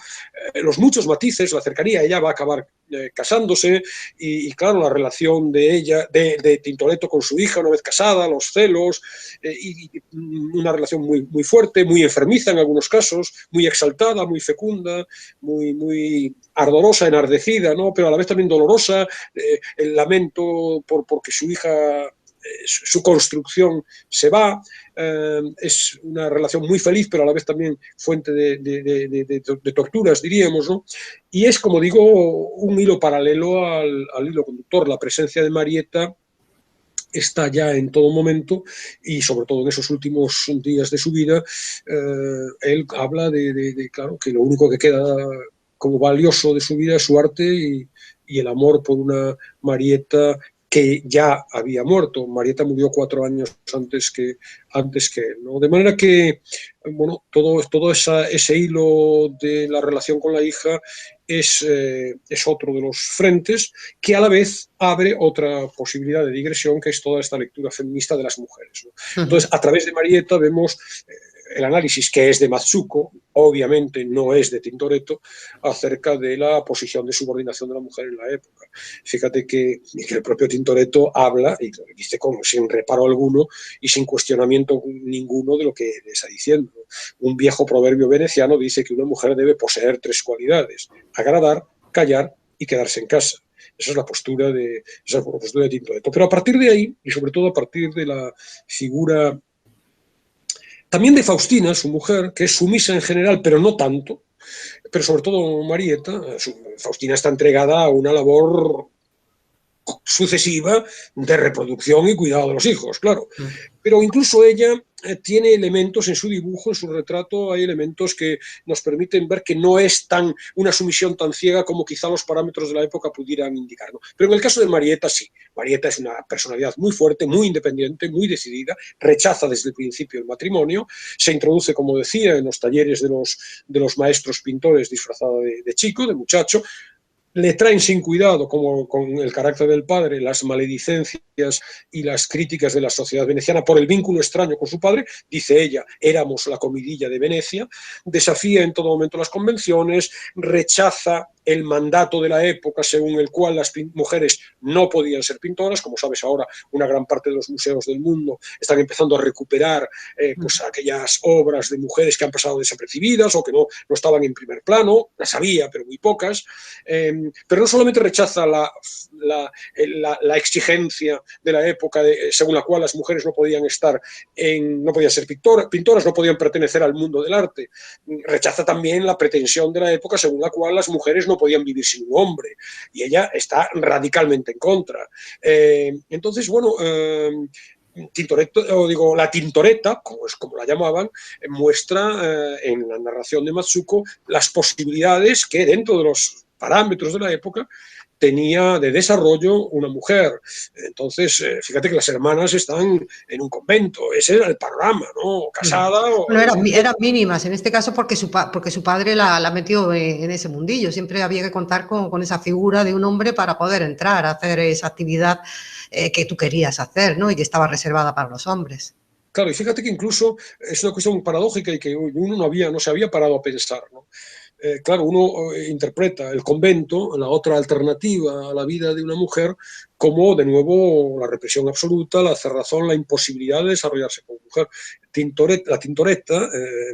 los muchos matices, la cercanía. Ella va a acabar casándose, y claro, la relación de ella, de Tintoretto con su hija una vez casada, los celos, y una relación muy fuerte, muy enfermiza en algunos casos, muy exaltada, muy fecunda, muy ardorosa, enardecida, ¿no? Pero a la vez también dolorosa, el lamento porque su hija, su construcción se va. Es una relación muy feliz, pero a la vez también fuente de torturas, diríamos, ¿no? Y es, como digo, un hilo paralelo al hilo conductor. La presencia de Marietta está ya en todo momento, y sobre todo en esos últimos días de su vida. Él habla claro, que lo único que queda como valioso de su vida es su arte y el amor por una Marietta que ya había muerto. Marietta murió 4 años antes que él, ¿no? De manera que, bueno, todo ese hilo de la relación con la hija es otro de los frentes que a la vez abre otra posibilidad de digresión, que es toda esta lectura feminista de las mujeres, ¿no? Entonces, a través de Marietta vemos el análisis, que es de Mazzucco, obviamente no es de Tintoretto, acerca de la posición de subordinación de la mujer en la época. Fíjate que el propio Tintoretto habla, y dice sin reparo alguno y sin cuestionamiento ninguno de lo que le está diciendo. Un viejo proverbio veneciano dice que una mujer debe poseer 3 cualidades: agradar, callar y quedarse en casa. Esa es la postura de Tintoretto. Pero a partir de ahí, y sobre todo a partir de la figura también de Faustina, su mujer, que es sumisa en general, pero no tanto, pero sobre todo Marietta, Faustina está entregada a una labor sucesiva de reproducción y cuidado de los hijos, claro. Pero incluso ella tiene elementos en su dibujo, en su retrato, hay elementos que nos permiten ver que no es una sumisión tan ciega como quizá los parámetros de la época pudieran indicar, ¿no? Pero en el caso de Marietta, sí. Marietta es una personalidad muy fuerte, muy independiente, muy decidida, rechaza desde el principio el matrimonio, se introduce, como decía, en los talleres de los maestros pintores disfrazada de chico, de muchacho. Le traen sin cuidado, como con el carácter del padre, las maledicencias y las críticas de la sociedad veneciana por el vínculo extraño con su padre. Dice ella: éramos la comidilla de Venecia. Desafía en todo momento las convenciones, rechaza el mandato de la época según el cual las mujeres no podían ser pintoras. Como sabes, ahora una gran parte de los museos del mundo están empezando a recuperar pues aquellas obras de mujeres que han pasado desapercibidas o que no estaban en primer plano. Las había, pero muy pocas. Pero no solamente rechaza la exigencia de la época según la cual las mujeres no podían ser pintoras, no podían pertenecer al mundo del arte. Rechaza también la pretensión de la época según la cual las mujeres no podían vivir sin un hombre, y ella está radicalmente en contra. Entonces, bueno, la Tintoretta, como la llamaban, muestra en la narración de Mazzucco las posibilidades que, dentro de los parámetros de la época, tenía de desarrollo una mujer. Entonces, fíjate que las hermanas están en un convento, ese era el panorama, ¿no? Casada. Bueno, eran mínimas en este caso porque su padre la metió en ese mundillo. Siempre había que contar con esa figura de un hombre para poder entrar a hacer esa actividad que tú querías hacer, ¿no? Y que estaba reservada para los hombres. Claro, y fíjate que incluso es una cuestión paradójica y que uno no se había parado a pensar, ¿no? Claro, uno interpreta el convento, la otra alternativa a la vida de una mujer, como, de nuevo, la represión absoluta, la cerrazón, la imposibilidad de desarrollarse como mujer. La Tintoretta,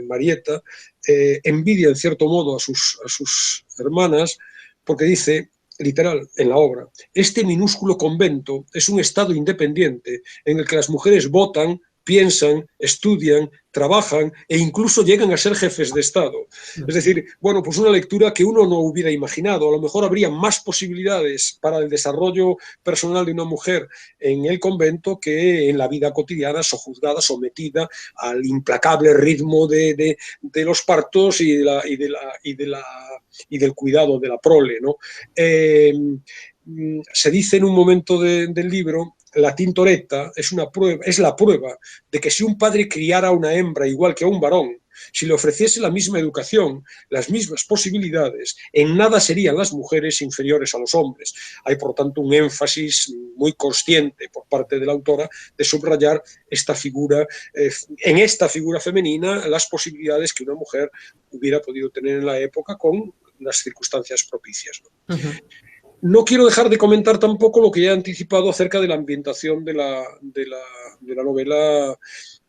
Marietta, envidia en cierto modo a sus hermanas, porque dice, literal, en la obra: este minúsculo convento es un estado independiente en el que las mujeres votan, piensan, estudian, trabajan e incluso llegan a ser jefes de Estado. Es decir, bueno, pues una lectura que uno no hubiera imaginado. A lo mejor habría más posibilidades para el desarrollo personal de una mujer en el convento que en la vida cotidiana, sojuzgada, sometida al implacable ritmo de los partos y del cuidado de la prole, ¿no? Se dice en un momento del libro, la Tintoretta es la prueba de que si un padre criara a una hembra igual que a un varón, si le ofreciese la misma educación, las mismas posibilidades, en nada serían las mujeres inferiores a los hombres. Hay, por tanto, un énfasis muy consciente por parte de la autora de subrayar esta figura, en esta figura femenina, las posibilidades que una mujer hubiera podido tener en la época con las circunstancias propicias, ¿no? No quiero dejar de comentar tampoco lo que ya he anticipado acerca de la ambientación de la novela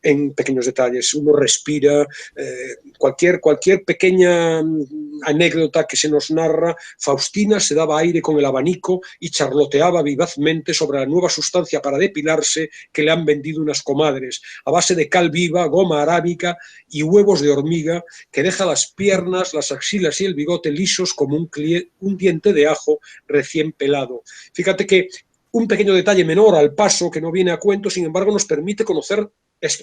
en pequeños detalles. Uno respira cualquier pequeña anécdota que se nos narra. Faustina se daba aire con el abanico y charloteaba vivazmente sobre la nueva sustancia para depilarse que le han vendido unas comadres, a base de cal viva, goma arábica y huevos de hormiga, que deja las piernas, las axilas y el bigote lisos como un diente de ajo recién pelado. Fíjate que un pequeño detalle menor al paso, que no viene a cuento, sin embargo, nos permite conocer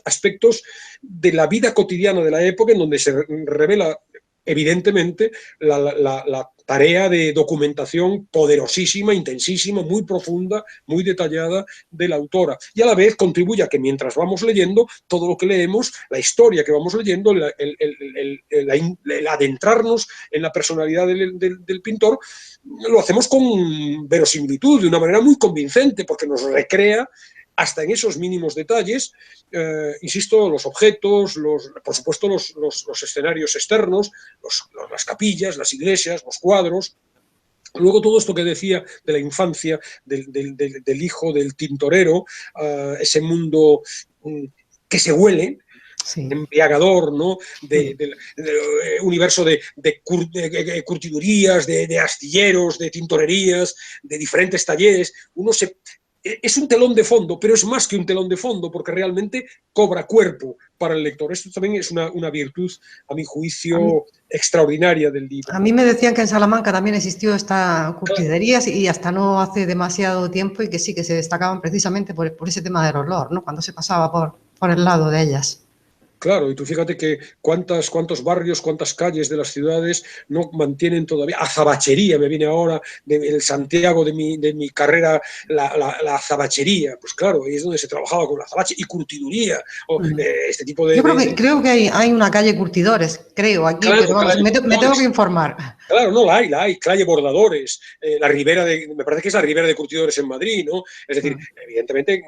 aspectos de la vida cotidiana de la época en donde se revela evidentemente la tarea de documentación poderosísima, intensísima, muy profunda, muy detallada de la autora, y a la vez contribuye a que mientras vamos leyendo, todo lo que leemos, la historia que vamos leyendo, el adentrarnos en la personalidad del pintor, lo hacemos con verosimilitud, de una manera muy convincente, porque nos recrea hasta en esos mínimos detalles, insisto, los objetos, por supuesto los escenarios externos, las capillas, las iglesias, los cuadros. Luego todo esto que decía de la infancia, del hijo del tintorero, ese mundo que se huele, sí, embriagador, ¿no? Del universo de curtidurías, de astilleros, de tintorerías, de diferentes talleres. Es un telón de fondo, pero es más que un telón de fondo, porque realmente cobra cuerpo para el lector. Esto también es una virtud, a mi juicio, extraordinaria del libro. A mí me decían que en Salamanca también existió esta curtiderías y hasta no hace demasiado tiempo, y que sí, que se destacaban precisamente por ese tema del olor, ¿no? Cuando se pasaba por el lado de ellas. Claro, y tú fíjate que cuántos barrios, cuántas calles de las ciudades no mantienen todavía. Azabachería, me viene ahora del Santiago de mi carrera, la azabachería. Pues claro, ahí es donde se trabajaba con la azabache y curtiduría, este tipo de... Yo creo que hay una calle Curtidores, creo, aquí, claro, pero vamos, me tengo que informar. Claro, no, la hay, calle Bordadores, me parece que es la Ribera de Curtidores en Madrid, ¿no? Es decir, evidentemente,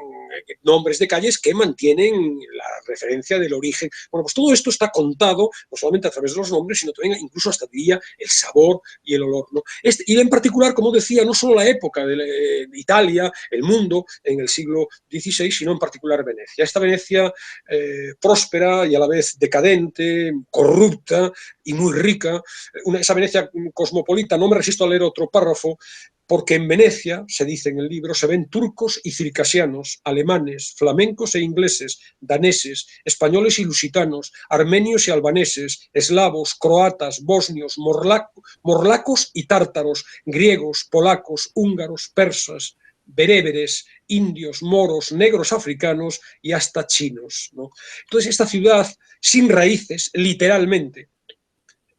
nombres de calles que mantienen la referencia del origen. Bueno, pues todo esto está contado, no solamente a través de los nombres, sino también incluso hasta diría el sabor y el olor, ¿no? Y en particular, como decía, no solo la época de Italia, el mundo, en el siglo XVI, sino en particular Venecia. Esta Venecia próspera y a la vez decadente, corrupta y muy rica, esa Venecia cosmopolita. No me resisto a leer otro párrafo, porque en Venecia, se dice en el libro, se ven turcos y circasianos, alemanes, flamencos e ingleses, daneses, españoles y lusitanos, armenios y albaneses, eslavos, croatas, bosnios, morlacos y tártaros, griegos, polacos, húngaros, persas, bereberes, indios, moros, negros africanos y hasta chinos, ¿no? Entonces, esta ciudad sin raíces, literalmente,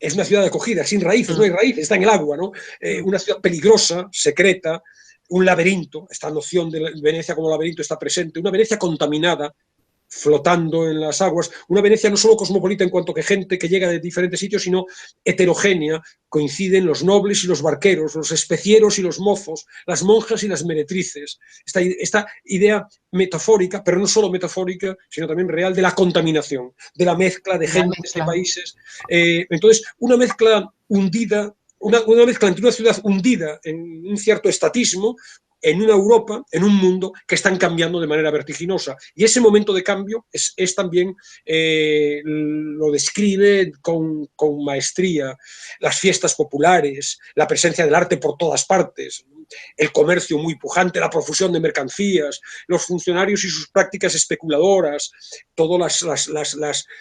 es una ciudad de acogida, sin raíces, no hay raíces, está en el agua, ¿no? Una ciudad peligrosa, secreta, un laberinto, esta noción de Venecia como laberinto está presente, una Venecia contaminada, flotando en las aguas, una Venecia no solo cosmopolita en cuanto que gente que llega de diferentes sitios, sino heterogénea, coinciden los nobles y los barqueros, los especieros y los mozos, las monjas y las meretrices, esta idea metafórica, pero no solo metafórica, sino también real, de la contaminación, de la mezcla de gentes, de países. Entonces, una mezcla hundida, una mezcla entre una ciudad hundida en un cierto estatismo, en una Europa, en un mundo que están cambiando de manera vertiginosa. Y ese momento de cambio es también, lo describe con maestría, las fiestas populares, la presencia del arte por todas partes. el comercio muy pujante, la profusión de mercancías, los funcionarios y sus prácticas especuladoras, toda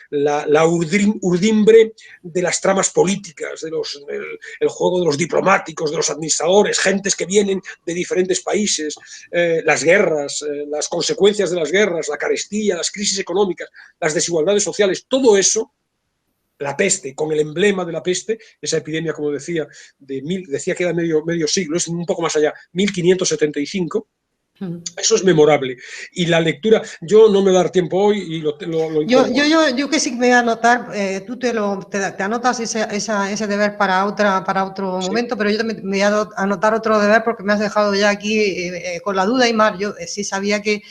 la urdimbre de las tramas políticas, el juego de los diplomáticos, de los administradores, gentes que vienen de diferentes países, las guerras, las consecuencias de las guerras, la carestía, las crisis económicas, las desigualdades sociales, todo eso, la peste, con el emblema de la peste, esa epidemia, como decía, decía que era medio siglo, es un poco más allá, 1575, eso es memorable. Y la lectura, yo no me voy a dar tiempo hoy y lo yo que sí me voy a anotar, tú te anotas ese deber para otro momento, pero yo también me voy a anotar otro deber porque me has dejado ya aquí con la duda, Aimar. Yo sí sabía que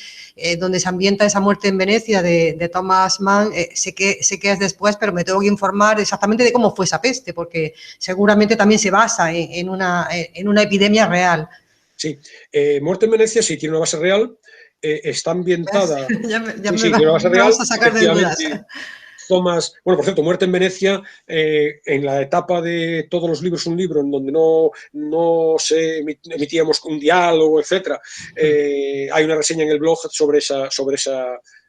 donde se ambienta esa muerte en Venecia de Thomas Mann, sé que es después, pero me tengo que informar exactamente de cómo fue esa peste, porque seguramente también se basa en una epidemia real. Sí, Muerte en Venecia sí tiene una base real, está ambientada... me vas a sacar de dudas. Thomas, bueno, por cierto, Muerte en Venecia, en la etapa de todos los libros un libro, en donde no se emitíamos un diálogo, etcétera, hay una reseña en el blog sobre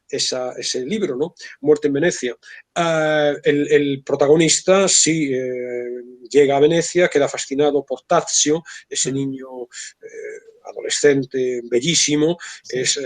ese libro, ¿no? Muerte en Venecia. El protagonista sí llega a Venecia, queda fascinado por Tazio, ese niño adolescente bellísimo, sí. Es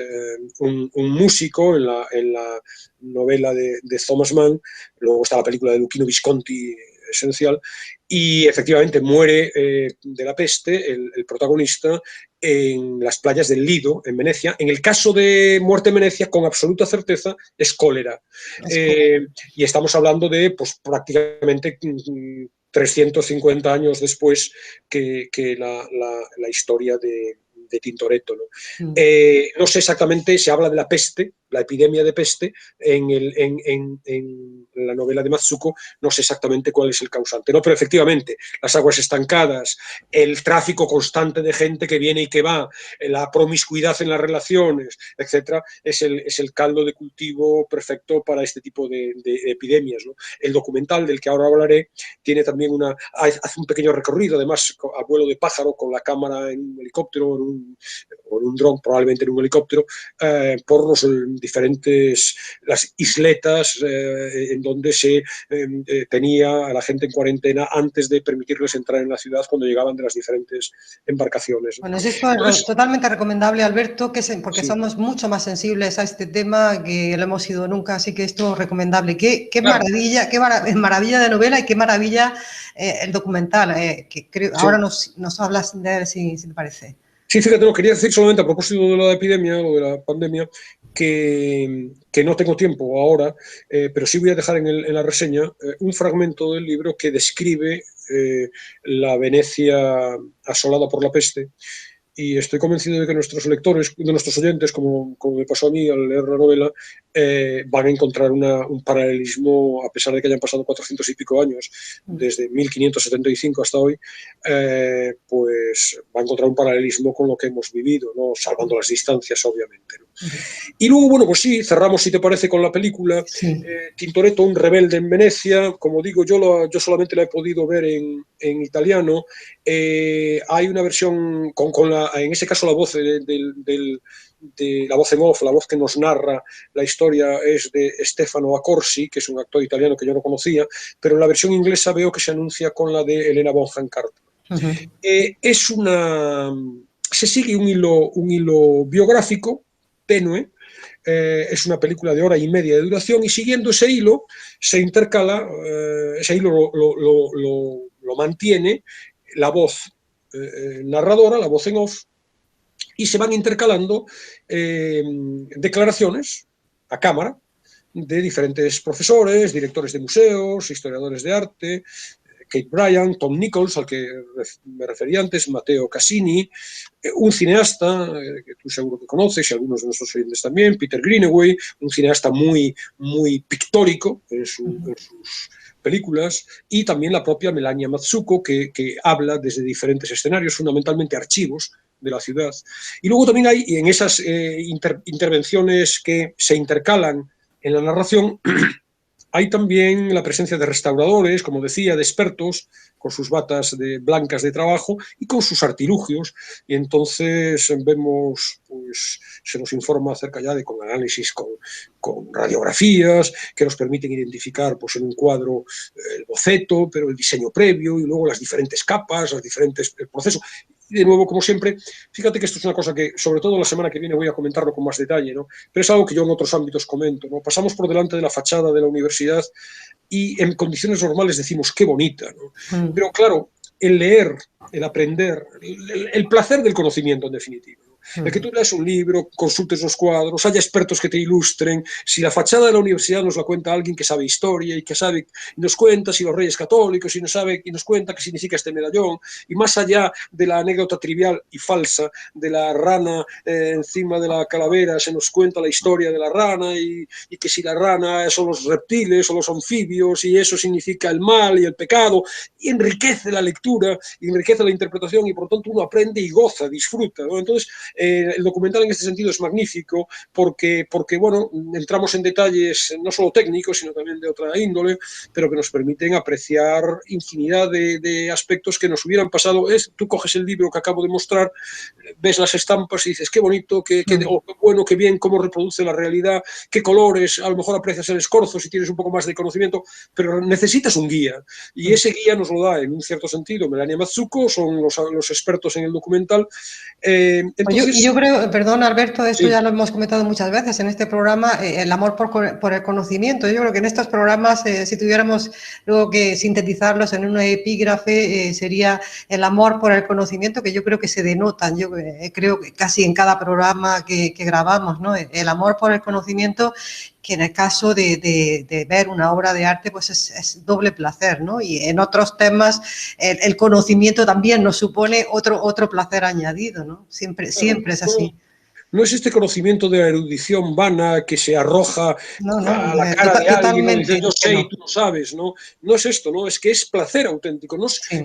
un músico en la novela de Thomas Mann, luego está la película de Luchino Visconti, esencial, y efectivamente muere de la peste el protagonista en las playas del Lido, en Venecia. En el caso de Muerte en Venecia, con absoluta certeza, es cólera. Y estamos hablando de pues, prácticamente 350 años después que la historia de Tintoretto, ¿no? No sé exactamente, se habla de la peste, la epidemia de peste, en la novela de Matsuko, no sé exactamente cuál es el causante, ¿no? Pero efectivamente, las aguas estancadas, el tráfico constante de gente que viene y que va, la promiscuidad en las relaciones, etcétera, es el caldo de cultivo perfecto para este tipo de epidemias, ¿no? El documental del que ahora hablaré tiene también hace un pequeño recorrido, además a vuelo de pájaro, con la cámara en un helicóptero, o en un dron, probablemente en un helicóptero, por los diferentes, las isletas en donde se tenía a la gente en cuarentena antes de permitirles entrar en la ciudad cuando llegaban de las diferentes embarcaciones, ¿no? Bueno, esto es totalmente recomendable, Alberto, porque sí, somos mucho más sensibles a este tema que lo hemos sido nunca, así que esto es recomendable. Qué claro. maravilla de novela y qué maravilla el documental, que creo, sí. Ahora nos hablas de él, si te parece. Sí, fíjate, no, quería decir solamente a propósito de la epidemia o de la pandemia que no tengo tiempo ahora, pero sí voy a dejar en la reseña un fragmento del libro que describe la Venecia asolada por la peste. Y estoy convencido de que nuestros lectores, de nuestros oyentes, como me pasó a mí al leer la novela, van a encontrar un paralelismo, a pesar de que hayan pasado 400 y pico años, desde 1575 hasta hoy, pues va a encontrar un paralelismo con lo que hemos vivido, ¿no? Salvando las distancias, obviamente, ¿no? Y luego, bueno, pues sí, cerramos, si te parece, con la película. Sí. Tintoretto, un rebelde en Venecia. Como digo, yo solamente la he podido ver en italiano. Hay una versión en ese caso la voz la voz en off, la voz que nos narra la historia es de Stefano Accorsi, que es un actor italiano que yo no conocía, pero en la versión inglesa veo que se anuncia con la de Helena Bonham Carter. Se sigue un hilo biográfico tenue. Es una película de hora y media de duración y siguiendo ese hilo se intercala, ese hilo lo mantiene la voz narradora, la voz en off, y se van intercalando declaraciones a cámara de diferentes profesores, directores de museos, historiadores de arte, Kate Bryan, Tom Nichols, al que me refería antes, Matteo Cassini, un cineasta que tú seguro que conoces y algunos de nuestros oyentes también, Peter Greenaway, un cineasta muy, muy pictórico en sus películas, y también la propia Melania Matsuko, que habla desde diferentes escenarios, fundamentalmente archivos de la ciudad. Y luego también hay, en esas intervenciones que se intercalan en la narración, hay también la presencia de restauradores, como decía, de expertos, con sus batas blancas de trabajo y con sus artilugios, y entonces vemos, pues se nos informa acerca ya de con análisis, con radiografías que nos permiten identificar pues en un cuadro el boceto, pero el diseño previo y luego las diferentes capas, los diferentes procesos. Y de nuevo, como siempre, fíjate que esto es una cosa que, sobre todo la semana que viene, voy a comentarlo con más detalle, ¿no? Pero es algo que yo en otros ámbitos comento, ¿no? Pasamos por delante de la fachada de la universidad y en condiciones normales decimos qué bonita, ¿no? Pero claro, el leer, el aprender, el placer del conocimiento en definitiva, ¿no? El que tú leas un libro, consultes los cuadros, haya expertos que te ilustren. Si la fachada de la universidad nos la cuenta alguien que sabe historia y que sabe, y nos cuenta si los reyes católicos y nos cuenta qué significa este medallón, y más allá de la anécdota trivial y falsa de la rana encima de la calavera, se nos cuenta la historia de la rana y que si la rana son los reptiles o los anfibios y eso significa el mal y el pecado, y enriquece la lectura y enriquece la interpretación y por lo tanto uno aprende y goza, disfruta, ¿no? Entonces el documental en este sentido es magnífico porque, bueno, entramos en detalles no solo técnicos, sino también de otra índole, pero que nos permiten apreciar infinidad de aspectos que nos hubieran pasado. Tú coges el libro que acabo de mostrar, ves las estampas y dices, qué bonito, qué bueno, qué bien, cómo reproduce la realidad, qué colores, a lo mejor aprecias el escorzo si tienes un poco más de conocimiento, pero necesitas un guía, y ese guía nos lo da, en un cierto sentido, Melania Mazzucco, son los expertos en el documental. Entonces, yo creo, perdón Alberto, esto sí. ya lo hemos comentado muchas veces en este programa, el amor por el conocimiento. Yo creo que en estos programas, si tuviéramos luego que sintetizarlos en una epígrafe, sería el amor por el conocimiento, que yo creo que se denotan, yo creo que casi en cada programa que grabamos, ¿no? El amor por el conocimiento, que en el caso de ver una obra de arte, pues es doble placer, ¿no? Y en otros temas el conocimiento también nos supone otro placer añadido, ¿no? Siempre es así. No es este conocimiento de la erudición vana que se arroja a la cara de alguien, ¿no? Dice, yo sé y tú no sabes, ¿no? No es esto, ¿no? Es que es placer auténtico, ¿no? Sí.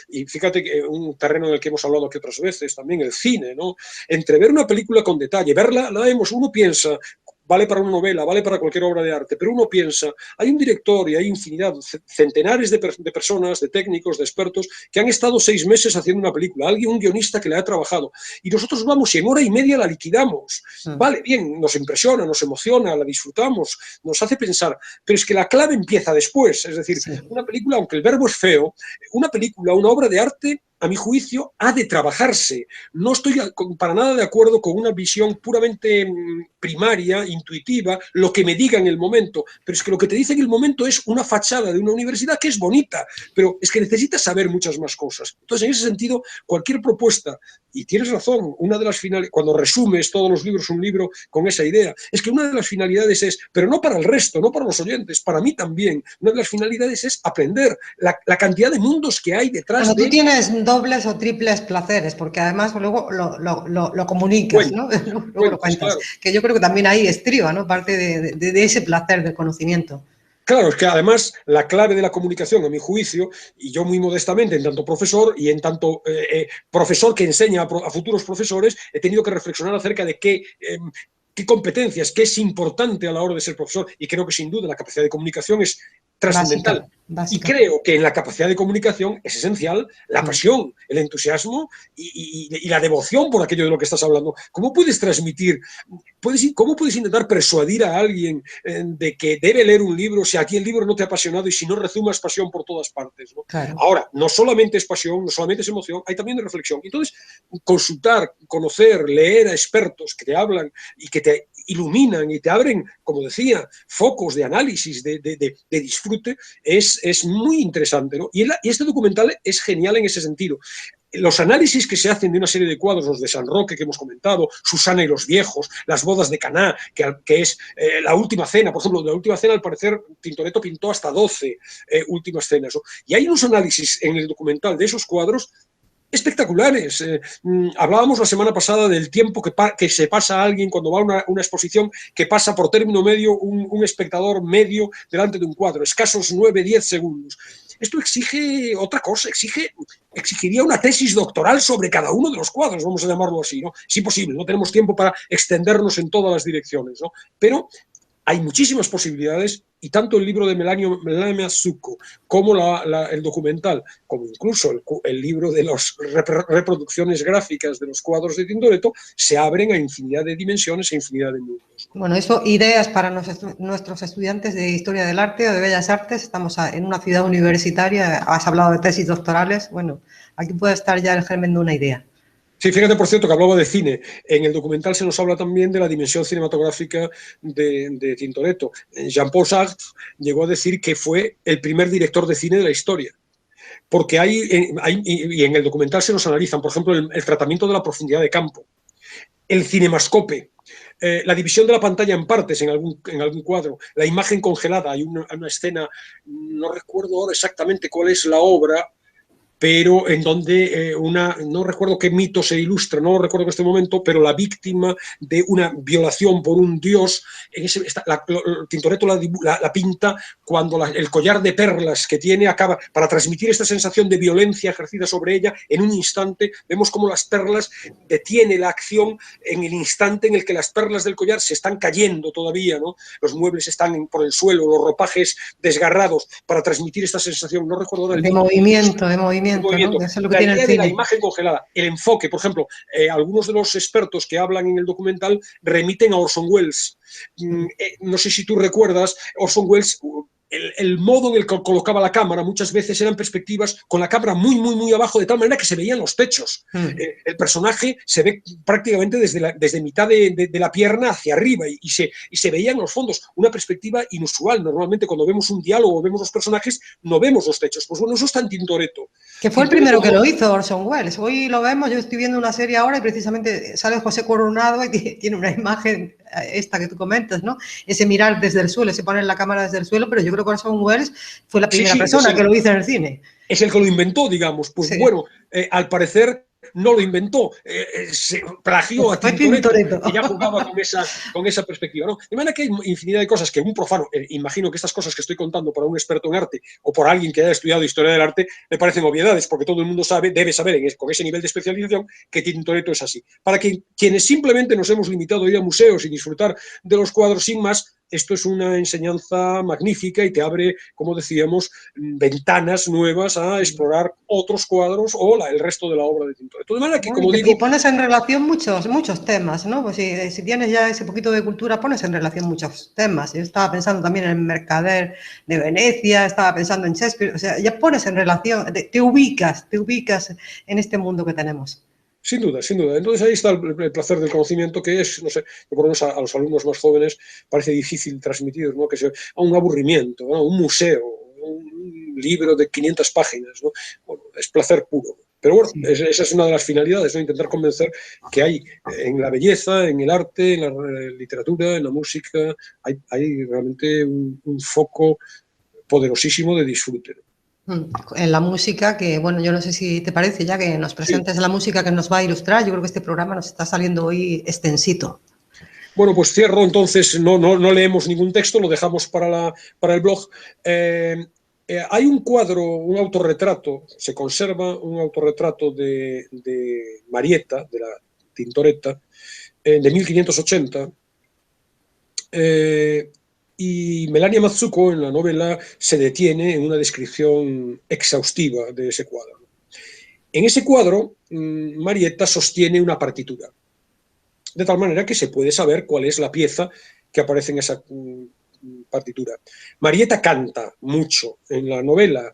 Y fíjate que un terreno en el que hemos hablado aquí otras veces, también el cine, ¿no? Entre ver una película con detalle, verla, la vemos, uno piensa, vale para una novela, vale para cualquier obra de arte, pero uno piensa, hay un director y hay infinidad, centenares de personas, de técnicos, de expertos, que han estado 6 meses haciendo una película, un guionista que la ha trabajado, y nosotros vamos y en hora y media la liquidamos. Vale, bien, nos impresiona, nos emociona, la disfrutamos, nos hace pensar, pero es que la clave empieza después, es decir, una película, aunque el verbo es feo, una película, una obra de arte, a mi juicio, ha de trabajarse. No estoy para nada de acuerdo con una visión puramente primaria, intuitiva, lo que me diga en el momento, pero es que lo que te dice en el momento es una fachada de una universidad que es bonita, pero es que necesitas saber muchas más cosas. Entonces, en ese sentido, cualquier propuesta, y tienes razón, una de las finalidades, cuando resumes todos los libros, un libro con esa idea, es que una de las finalidades es, pero no para el resto, no para los oyentes, para mí también, una de las finalidades es aprender la cantidad de mundos que hay detrás de... Tú tienes dobles o triples placeres, porque además luego lo comunicas, ¿no? Luego lo cuentas. Claro. Que yo creo que también ahí estriba, ¿no? Parte de ese placer del conocimiento. Claro, es que además la clave de la comunicación, a mi juicio, y yo muy modestamente, en tanto profesor y en tanto profesor que enseña a futuros profesores, he tenido que reflexionar acerca de qué competencias, qué es importante a la hora de ser profesor, y creo que sin duda la capacidad de comunicación es trascendental. Y creo que en la capacidad de comunicación es esencial la pasión, el entusiasmo y la devoción por aquello de lo que estás hablando. ¿Cómo puedes transmitir, cómo puedes intentar persuadir a alguien de que debe leer un libro si aquí el libro no te ha apasionado y si no rezumas pasión por todas partes, ¿no? Claro. Ahora, no solamente es pasión, no solamente es emoción, hay también reflexión. Entonces, consultar, conocer, leer a expertos que te hablan y que te iluminan y te abren, como decía, focos de análisis, de disfrute, es muy interesante, ¿no? Y este documental es genial en ese sentido. Los análisis que se hacen de una serie de cuadros, los de San Roque que hemos comentado, Susana y los viejos, las bodas de Caná, que es la última cena, por ejemplo, de la última cena al parecer Tintoretto pintó hasta 12 últimas cenas, ¿no? Y hay unos análisis en el documental de esos cuadros espectaculares. Hablábamos la semana pasada del tiempo que se pasa a alguien cuando va a una exposición, que pasa por término medio un espectador medio delante de un cuadro, escasos 9-10 segundos. Esto exige otra cosa, exigiría una tesis doctoral sobre cada uno de los cuadros, vamos a llamarlo así, ¿no? Es imposible, no tenemos tiempo para extendernos en todas las direcciones, ¿no? Pero hay muchísimas posibilidades y tanto el libro de Melania Mazzucco como el documental, como incluso el libro de las reproducciones gráficas de los cuadros de Tintoretto, se abren a infinidad de dimensiones e infinidad de mundos. Bueno, eso, ideas para nuestros estudiantes de Historia del Arte o de Bellas Artes. Estamos en una ciudad universitaria, has hablado de tesis doctorales. Bueno, aquí puede estar ya el germen de una idea. Sí, fíjate, por cierto, que hablaba de cine. En el documental se nos habla también de la dimensión cinematográfica de Tintoretto. Jean-Paul Sartre llegó a decir que fue el primer director de cine de la historia. Porque y en el documental se nos analizan, por ejemplo, el tratamiento de la profundidad de campo, el cinemascope, la división de la pantalla en partes en algún cuadro, la imagen congelada. Hay una escena, no recuerdo ahora exactamente cuál es la obra, pero en donde no recuerdo qué mito se ilustra, no lo recuerdo en este momento, pero la víctima de una violación por un dios, Tintoretto la pinta cuando el collar de perlas que tiene acaba, para transmitir esta sensación de violencia ejercida sobre ella, en un instante vemos como las perlas detiene la acción en el instante en el que las perlas del collar se están cayendo todavía, ¿no? Los muebles están por el suelo, los ropajes desgarrados, para transmitir esta sensación, no recuerdo ahora el De mito. movimiento, ¿No? Eso es lo que La tiene idea el de la cine. imagen congelada, el enfoque, por ejemplo, algunos de los expertos que hablan en el documental remiten a Orson Welles. No sé si tú recuerdas, Orson Welles, el modo en el que colocaba la cámara muchas veces eran perspectivas con la cámara muy, muy, muy abajo, de tal manera que se veían los techos. El personaje se ve prácticamente desde mitad de la pierna hacia arriba y se veían los fondos. Una perspectiva inusual. Normalmente cuando vemos un diálogo o vemos los personajes no vemos los techos. Pues bueno, eso está en Tintoretto. Que fue el primero que lo hizo, Orson Welles. Hoy lo vemos, yo estoy viendo una serie ahora y precisamente sale José Coronado y tiene una imagen, esta que tú comentas, ¿no? Ese mirar desde el suelo, se pone la cámara desde el suelo, pero yo creo que Orson Welles fue la primera persona que lo hizo en el cine. Es el que lo inventó, digamos. Pues sí. Bueno, al parecer no lo inventó, se plagió a Tintoretto, que ya jugaba con esa perspectiva, ¿no? De manera que hay infinidad de cosas que un profano, imagino que estas cosas que estoy contando para un experto en arte o por alguien que haya estudiado historia del arte, le parecen obviedades, porque todo el mundo debe saber con ese nivel de especialización que Tintoretto es así. Para quienes simplemente nos hemos limitado a ir a museos y disfrutar de los cuadros sin más, esto es una enseñanza magnífica y te abre, como decíamos, ventanas nuevas a explorar otros cuadros o el resto de la obra de Tintoretto. De manera que, como digo... Y pones en relación muchos temas, ¿no? Pues si tienes ya ese poquito de cultura, pones en relación muchos temas. Yo estaba pensando también en el Mercader de Venecia, estaba pensando en Shakespeare, o sea, ya pones en relación, te ubicas en este mundo que tenemos. Sin duda, sin duda. Entonces ahí está el placer del conocimiento, que es, no sé, por lo menos a los alumnos más jóvenes parece difícil transmitir, ¿no? Que sea un aburrimiento, ¿no? Un museo, un libro de 500 páginas, ¿no? Bueno, es placer puro. Pero bueno, sí. Esa es una de las finalidades, ¿no? Intentar convencer que hay en la belleza, en el arte, en la literatura, en la música, hay realmente un foco poderosísimo de disfrute. En la música, que bueno, yo no sé si te parece ya que nos presentes la música que nos va a ilustrar. Yo creo que este programa nos está saliendo hoy extensito. Bueno, pues cierro entonces, no leemos ningún texto, lo dejamos para el blog. Hay un cuadro, un autorretrato, se conserva un autorretrato de Marietta, de la Tintoretta, de 1580, y Melania Mazzucco en la novela se detiene en una descripción exhaustiva de ese cuadro. En ese cuadro, Marietta sostiene una partitura, de tal manera que se puede saber cuál es la pieza que aparece en esa partitura. Marietta canta mucho en la novela,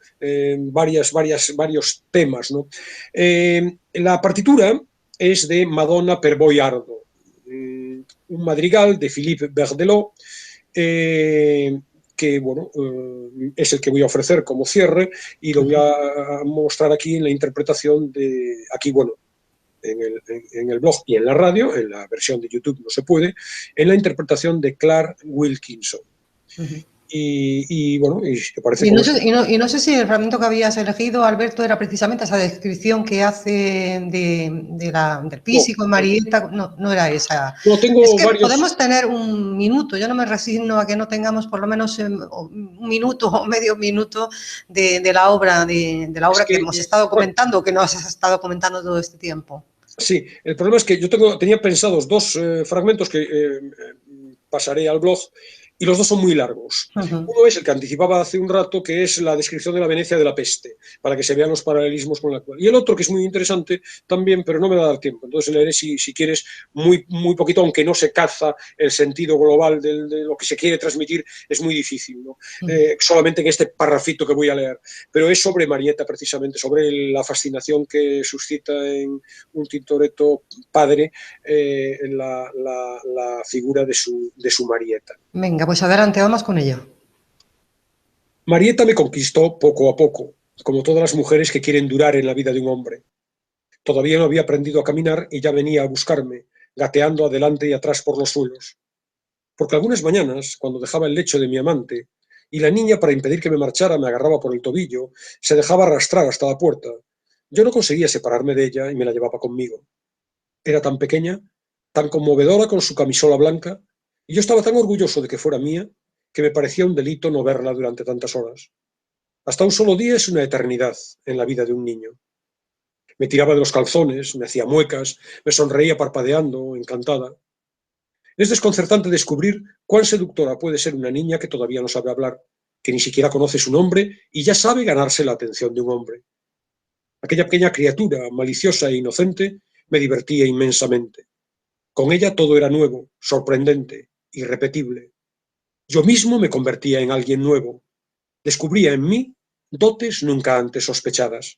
varios temas, ¿no? La partitura es de Madonna per Boiardo, un madrigal de Philippe Berdelot, que bueno, es el que voy a ofrecer como cierre y lo voy a mostrar aquí en la interpretación de, aquí bueno, en el blog y en la radio, en la versión de YouTube no se puede, en la interpretación de Clark Wilkinson. Y bueno, y parece no sé si el fragmento que habías elegido, Alberto, era precisamente esa descripción que hace del físico de Marietta. No era esa. No, tengo es que varios... podemos tener un minuto, yo no me resigno a que no tengamos por lo menos un minuto o medio minuto de la obra, que hemos estado comentando, que nos has estado comentando todo este tiempo. Sí, el problema es que yo tenía pensados dos fragmentos que pasaré al blog, y los dos son muy largos. Uno es el que anticipaba hace un rato, que es la descripción de la Venecia de la peste, para que se vean los paralelismos con la actual. Y el otro, que es muy interesante también, pero no me va a dar tiempo. Entonces leeré, si quieres, muy poquito, aunque no se caza el sentido global de lo que se quiere transmitir, es muy difícil, ¿no? Solamente en este parrafito que voy a leer. Pero es sobre Marieta, precisamente, sobre la fascinación que suscita en un Tintoretto padre la figura de su Marieta. Venga, pues adelante, vamos con ello. Marieta me conquistó poco a poco, como todas las mujeres que quieren durar en la vida de un hombre. Todavía no había aprendido a caminar y ya venía a buscarme, gateando adelante y atrás por los suelos. Porque algunas mañanas, cuando dejaba el lecho de mi amante, y la niña, para impedir que me marchara, me agarraba por el tobillo, se dejaba arrastrar hasta la puerta, yo no conseguía separarme de ella y me la llevaba conmigo. Era tan pequeña, tan conmovedora con su camisola blanca, y yo estaba tan orgulloso de que fuera mía, que me parecía un delito no verla durante tantas horas. Hasta un solo día es una eternidad en la vida de un niño. Me tiraba de los calzones, me hacía muecas, me sonreía parpadeando, encantada. Es desconcertante descubrir cuán seductora puede ser una niña que todavía no sabe hablar, que ni siquiera conoce su nombre y ya sabe ganarse la atención de un hombre. Aquella pequeña criatura, maliciosa e inocente, me divertía inmensamente. Con ella todo era nuevo, sorprendente, irrepetible. Yo mismo me convertía en alguien nuevo. Descubría en mí dotes nunca antes sospechadas.